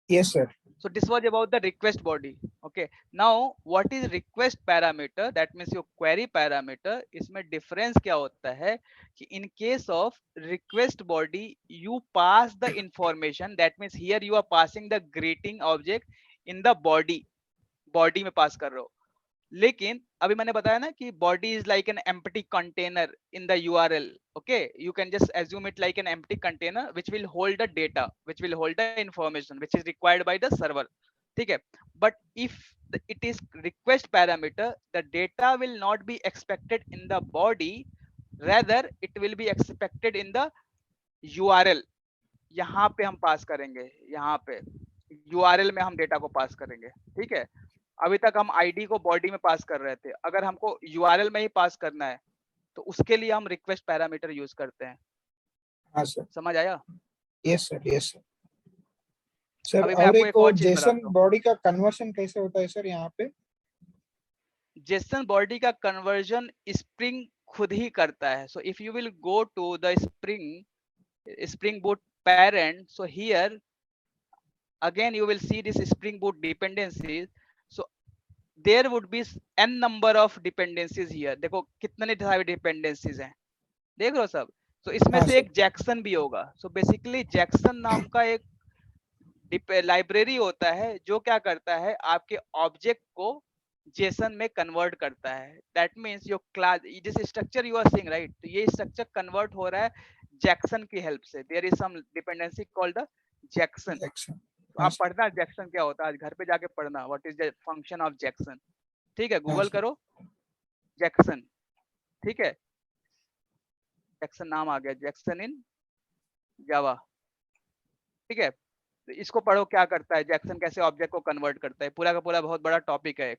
Speaker 6: Yes sir.
Speaker 1: So this was about the request body. Okay, now what is request parameter? That means your query parameter. इसमें difference क्या होता है कि in case of request body you pass the information, that means here you are passing the greeting object in the body में pass कर रहे हो. लेकिन अभी मैंने बताया ना कि body is like an empty container in the URL. Okay, you can just assume it like an empty container which will hold the data, which will hold the information which is required by the server. ठीक है, but if it is request parameter, the data will not be expected in the body, rather it will be expected in the URL. यहाँ पे हम पास करेंगे, यहाँ पे URL में हम डेटा को पास करेंगे. ठीक है, अभी तक हम आईडी को बॉडी में पास कर रहे थे, अगर हमको यूआरएल में ही पास करना है तो उसके लिए हम रिक्वेस्ट पैरामीटर यूज करते हैं.
Speaker 6: हाँ सर.
Speaker 1: समझ आया?
Speaker 6: Yes sir. Yes sir. Sir
Speaker 1: अभी मैं
Speaker 6: और
Speaker 1: आपको
Speaker 6: एक
Speaker 1: और
Speaker 6: और
Speaker 1: चीज
Speaker 6: जेसन
Speaker 1: बताता हूँ.
Speaker 6: बॉडी का कन्वर्शन कैसे होता है सर यहाँ पे?
Speaker 1: जेसन बॉडी का कन्वर्जन स्प्रिंग खुद ही करता है. So if you will go to the Spring Boot parent, so here again you will see this spring boot dependencies. So there would be n number of dependencies here. देखो कितने सारे dependencies हैं, देख रहे हो सब? तो इसमें से एक जैक्सन भी होगा. सो बेसिकली जैक्सन नाम का एक लाइब्रेरी होता है जो क्या करता है, आपके ऑब्जेक्ट को जेसन में कन्वर्ट करता है। दैट मीन्स योर क्लास, जिस structure you are seeing right, तो ये स्ट्रक्चर कन्वर्ट हो रहा है जैक्सन की हेल्प से। There is some dependency called the Jackson.
Speaker 6: Jackson.
Speaker 1: तो आप पढ़ना जैक्सन क्या होता है, आज घर पे जाके पढ़ना, what is the function of Jackson. ठीक है, गूगल
Speaker 6: sir.
Speaker 1: करो जैक्सन। ठीक है, जैक्सन नाम आ गया, जैक्सन इन जावा। ठीक है, तो इसको पढ़ो क्या करता है जैक्सन, कैसे ऑब्जेक्ट को कन्वर्ट करता है। पूरा का पूरा बहुत बड़ा टॉपिक है,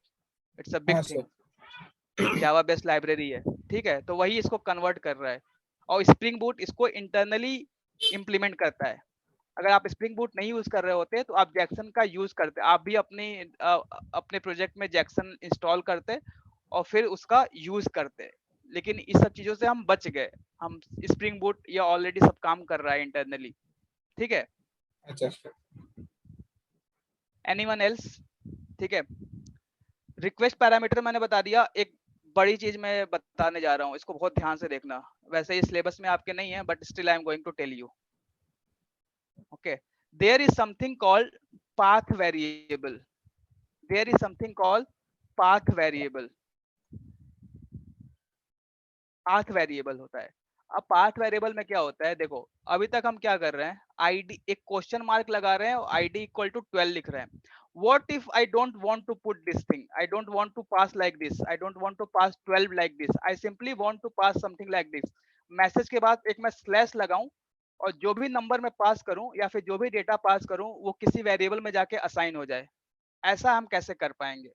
Speaker 1: इट्स अ बिग
Speaker 6: हाँ,
Speaker 1: थिंग, जावा बेस्ड लाइब्रेरी है। ठीक है, तो वही इसको कन्वर्ट कर रहा है और स्प्रिंग बूट इसको इंटरनली इम्प्लीमेंट करता है। अगर आप स्प्रिंग बूट नहीं यूज कर रहे होते तो आप जैक्सन का यूज करते, आप भी अपने प्रोजेक्ट में जैक्सन इंस्टॉल करते और फिर उसका यूज करते। लेकिन इस सब चीजों से हम बच गए, हम स्प्रिंग बूट ये ऑलरेडी सब काम कर रहा है इंटरनली। ठीक है,
Speaker 6: अच्छा sir.
Speaker 1: Anyone else? ठीक है, रिक्वेस्ट पैरामीटर मैंने बता दिया। एक बड़ी चीज मैं बताने जा रहा हूँ, इसको बहुत ध्यान से देखना। वैसे ये सिलेबस में आपके नहीं है, but still I am going to tell you. Okay, there is something called path variable. There is something called path variable. Path variable होता है। अब पाथ वेरिएबल में क्या होता है, देखो अभी तक हम क्या कर रहे हैं, आईडी एक क्वेश्चन मार्क लगा रहे हैं और आईडी इक्वल टू 12 लिख रहे हैं। What if I don't want to put this thing, I don't want to pass like this, I don't want to pass 12 like this, I simply want to pass something like this. Message के बाद एक मैं slash लगाऊं और जो भी number मैं पास करूं या फिर जो भी डेटा पास करूं वो किसी वेरिएबल में जाके असाइन हो जाए। ऐसा हम कैसे कर पाएंगे?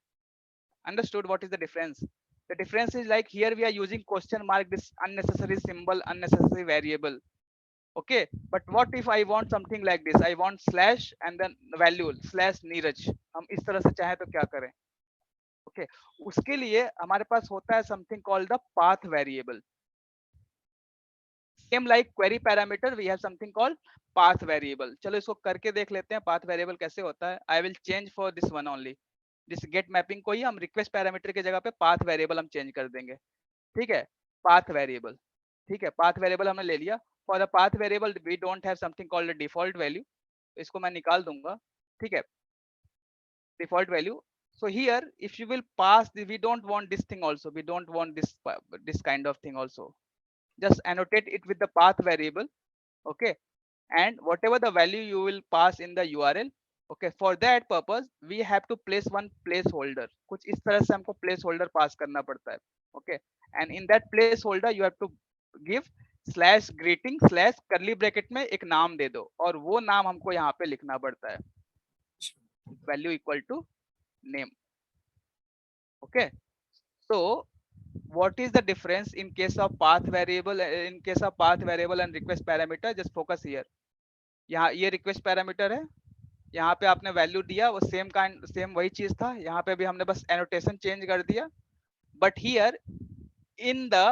Speaker 1: Understood what is the difference? The difference is like here we are using question mark, this unnecessary symbol, unnecessary variable. Okay, but what if I want something like this, I want slash and then value slash Neeraj. हम इस तरह से चाहे तो क्या करें? Okay, उसके लिए हमारे पास होता है something called the path variable. Same like query parameter, we have something called path variable. चलो इसको करके देख लेते हैं path variable कैसे होता है। I will change for this one only. जिस गेट मैपिंग को ही हम रिक्वेस्ट पैरामीटर की जगह पे पाथ वेरिएबल हम चेंज कर देंगे। ठीक है, पाथ वेरिएबल। ठीक है, पाथ वेरिएबल हमने ले लिया। For the path variable we don't have something called default value, इसको मैं निकाल दूंगा। ठीक है, default value. so here if you will pass the, we don't want this thing also, we don't want this kind of thing also, just annotate it with the path variable. Okay, and whatever the value you will pass in the URL, okay, for that purpose we have to place one placeholder। कुछ इस तरह से हमको placeholder पास करना पड़ता है। okay, and in that placeholder you have to give slash greeting slash curly bracket में एक नाम दे दो और वो नाम हमको यहाँ पे लिखना पड़ता है, value equal to name। okay, so what is the difference in case of path variable, in case of path variable and request parameter? just focus here। यहाँ ये रिक्वेस्ट पैरामीटर है, यहाँ पे आपने वैल्यू दिया, वो सेम वही चीज था। यहाँ पे भी हमने बस एनोटेशन चेंज कर दिया, but here in the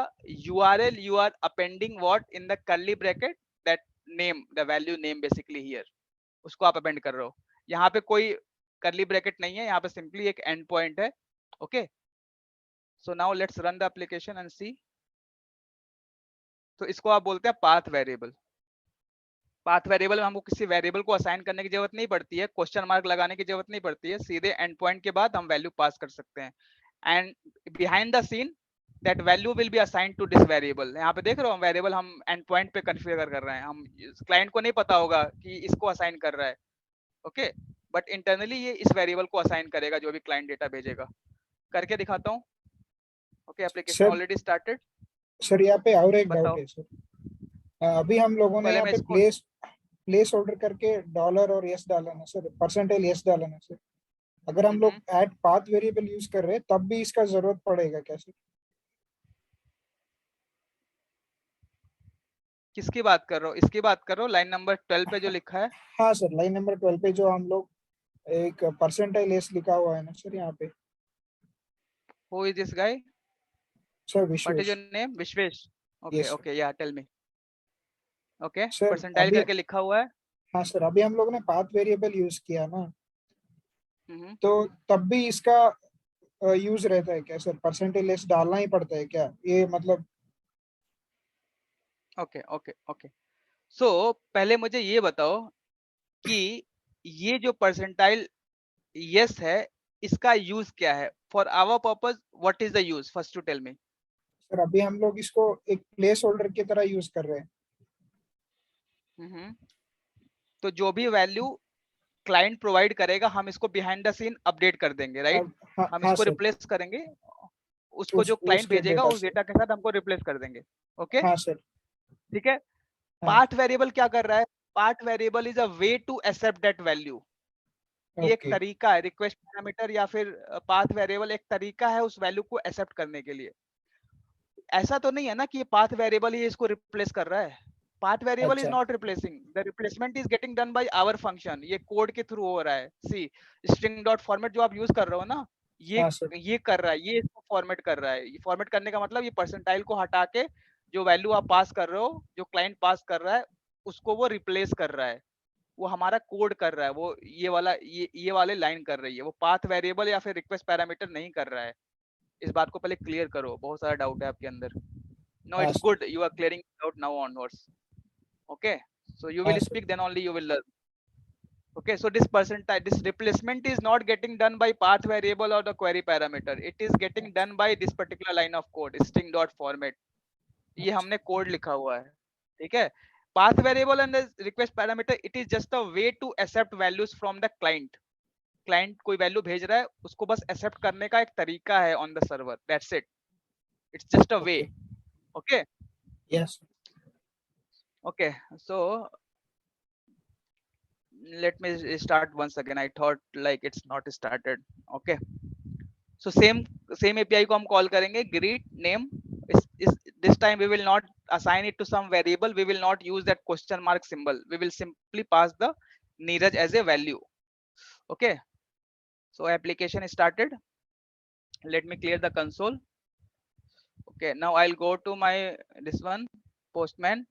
Speaker 1: URL you are appending what in the curly bracket, that name, the value name basically here, उसको आप अपेंड कर रहे हो। यहाँ पे कोई curly bracket नहीं है, यहाँ पे सिंपली एक एंड पॉइंट है। Okay, so now let's run the application and see. तो इसको आप बोलते हैं पाथ वेरिएबल। पाथ वेरिएबल में हमको किसी वेरिएबल को असाइन करने की जरूरत नहीं पड़ती है, क्वेश्चन मार्क लगाने की जरूरत नहीं पड़ती है, सीधे एंड पॉइंट के बाद हम वैल्यू पास कर सकते हैं। And behind the scene that value will be assign to this variable. यहाँ पे देख रहे हो वेरिएबल हम एंड पॉइंट पे कन्फिगर कर रहे हैं, हम क्लाइंट को नहीं पता होगा कि इसको असाइन कर रहा है। ओके, बट इंटरनली ये इस वेरिएबल को असाइन करेगा जो भी क्लाइंट डेटा भेजेगा। करके दिखाता हूँ। Okay, application already started.
Speaker 6: Sir यहाँ पे और एक
Speaker 1: बताओ।
Speaker 6: डाउट है सर। अभी हम लोगों ने
Speaker 1: पहले
Speaker 6: यहाँ
Speaker 1: मैं
Speaker 6: पे
Speaker 1: इसको
Speaker 6: प्लेस होल्डर करके डॉलर और यस डाला ना सर, परसेंटेज यस डाला ना सर। अगर हम लोग ऐड पाथ वेरिएबल यूज कर रहे हैं तब भी इसका जरूरत पड़ेगा क्या सर?
Speaker 1: किसकी बात कर रहे हो? इसकी बात कर रहे हो लाइन नंबर 12 पे जो लिखा है?
Speaker 6: हाँ सर, लाइन नंबर 12 पे जो हम लोग एक परसेंटेज लेस लिखा हुआ है ना सर यहाँ पे।
Speaker 1: Who is this guy?
Speaker 6: Sir
Speaker 1: What is
Speaker 6: Vishwesh.
Speaker 1: your name? Vishwesh. Okay,
Speaker 6: Yes, sir.
Speaker 1: okay, yeah, tell me. Okay,
Speaker 6: sir
Speaker 1: percentile
Speaker 6: अभी
Speaker 1: करके लिखा हुआ है।
Speaker 6: हाँ सर, अभी हम लोग ने पाथ वेरिएबल यूज किया ना,
Speaker 1: हम्म,
Speaker 6: तो तब भी इसका यूज रहता है क्या सर? परसेंटेज लेस डालना ही पड़ता है क्या ये मतलब?
Speaker 1: Okay okay okay. सो पहले मुझे ये बताओ कि ये जो परसेंटाइल यस है, इसका यूज क्या है? For our purpose what is the use? First to tell me.
Speaker 6: Sir अभी हम लोग इसको एक प्लेस होल्डर की तरह यूज कर रहे हैं।
Speaker 1: तो जो भी वैल्यू क्लाइंट प्रोवाइड करेगा हम इसको बिहाइंड द सीन अपडेट कर देंगे, राइट?
Speaker 6: अब हाँ
Speaker 1: हम
Speaker 6: हाँ
Speaker 1: इसको
Speaker 6: सर,
Speaker 1: रिप्लेस करेंगे, उसको जो
Speaker 6: उस
Speaker 1: क्लाइंट
Speaker 6: के
Speaker 1: भेजेगा
Speaker 6: डेटा
Speaker 1: उस
Speaker 6: से।
Speaker 1: डेटा के साथ हमको रिप्लेस कर देंगे। ओके,
Speaker 6: हाँ सर।
Speaker 1: ठीक है।
Speaker 6: हाँ।
Speaker 1: पाथ वेरिएबल क्या कर रहा है? Path variable is a way to accept that value. ये एक
Speaker 6: ओके।
Speaker 1: तरीका है, रिक्वेस्ट पैरामीटर या फिर पाथ वेरिएबल एक तरीका है उस वैल्यू को एक्सेप्ट करने के लिए। ऐसा तो नहीं है ना कि ये पाथ वेरिएबल ही इसको रिप्लेस कर रहा है। पाथ वेरिएबल इज
Speaker 6: अच्छा।
Speaker 1: Not replacing, the replacement is getting done by our function. ये कोड के थ्रू हो रहा है। सी स्ट्रिंग डॉट फॉर्मेट जो आप यूज कर रहे हो ना,
Speaker 6: हाँ सर।
Speaker 1: ये कर रहा है, ये इसको फॉर्मेट कर रहा है। ये फॉर्मेट करने का मतलब ये परसेंटाइल को हटा के जो वैल्यू आप पास कर रहे हो, जो क्लाइंट पास कर रहा है, उसको वो रिप्लेस कर रहा है। वो हमारा कोड कर रहा है, वो ये वाला ये वाले लाइन कर रही है। वो पाथ वेरिएबल या फिर रिक्वेस्ट पैरामीटर नहीं कर रहा है। इस बात को पहले क्लियर करो, बहुत सारा डाउट है आपके अंदर। No,
Speaker 6: हाँ
Speaker 1: it's
Speaker 6: sir.
Speaker 1: good. You are clearing it out now onwards. Okay. So you
Speaker 6: हाँ
Speaker 1: will
Speaker 6: sir.
Speaker 1: speak, then only you will learn. Okay. So this percentile, this replacement is not getting done by path variable or the query parameter. It is getting done by this particular line of code, string dot format. ये हमने code लिखा हुआ है, ठीक है। Path variable and the request parameter, it is just a way to accept values from the client. Client कोई value भेज रहा है, उसको बस एक्सेप्ट करने का एक तरीका है on the server. That's it. It's just a way. Okay.
Speaker 6: Yes.
Speaker 1: Okay. So let me start once again. I thought like it's not started. Okay, so same API को हम call करेंगे greet name. is this time we will not assign it to some variable. We will not use that question mark symbol. We will simply pass the Neeraj as a value. Okay, so application is started. Let me clear the console. Okay, now I'll go to my this one Postman,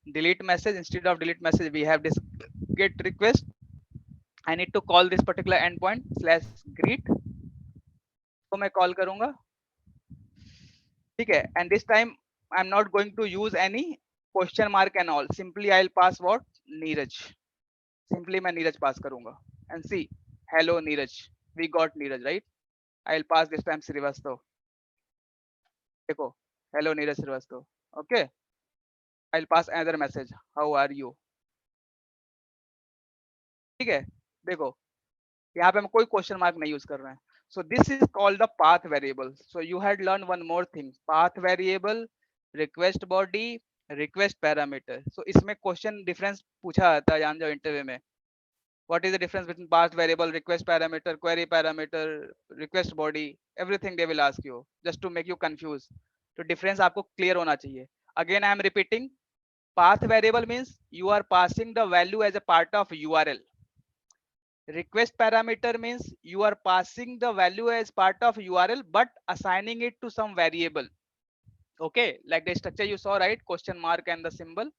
Speaker 1: delete message. Instead of delete message we have this get request. I need to call this particular endpoint slash greet. तो मैं call करूंगा, ठीक है। And this time I am not going to use any question mark and all. Simply I will pass what? Neeraj. Simply मैं Neeraj pass करूंगा. And see hello Neeraj, we got Neeraj, right? I will pass this time Shrivastava. देखो hello Neeraj Shrivastava. Okay, I will pass another message, how are you. ठीक है, देखो यहाँ पे हम कोई क्वेश्चन मार्क नहीं यूज कर रहे हैं. So this is called the path variable. So you had learned one more thing: path variable, request body, request parameter. So इसमें question difference पूछा जाता है, जान जाओ इंटरव्यू में. What is the difference between path variable, request parameter, query parameter, request body? Everything they will ask you just to make you confused. तो difference आपको clear होना चाहिए. Again I am repeating. Path variable means you are passing the value as a part of URL. Request parameter means you are passing the value as part of URL but assigning it to some variable. Okay, like the structure you saw, right? Question mark and the symbol.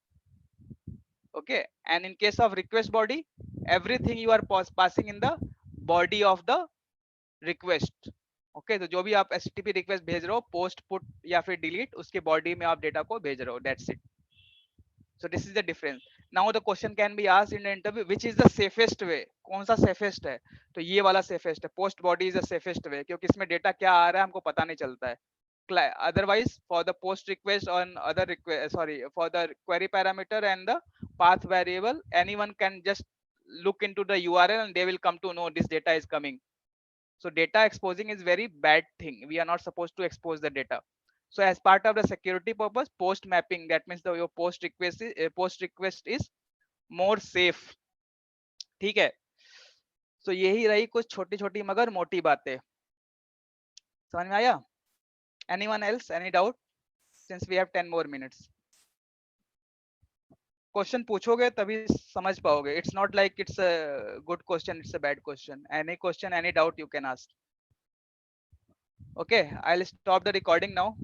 Speaker 1: Okay, and in case of request body, everything you are passing in the body of the request. Okay, तो जो भी आप HTTP request भेज रहे हो, post, put या फिर delete, उसके body में आप data को भेज रहे हो. That's it. So this is the difference. Now the question can be asked in the interview, which is the safest way? कौन सा safest है? तो ये वाला safest है. Post body is the safest way, क्योंकि इसमें डेटा क्या आ रहा है हमको पता नहीं चलता है. Otherwise, for the post request on other request, sorry, for the query parameter and the path variable, anyone can just look into the URL and they will come to know this data is coming. So data exposing is very bad thing. We are not supposed to expose the data. So as part of the security purpose, post mapping, that means your post request is more safe. ठीक है, so यही रही कुछ छोटी छोटी मगर मोटी बातें. समझ में आया? Anyone else? Any doubt? Since we have 10 more minutes. Question पूछोगे तभी समझ पाओगे. It's not like it's a good question, it's a bad question. Any question, any doubt you can ask. Okay, I'll stop the recording now.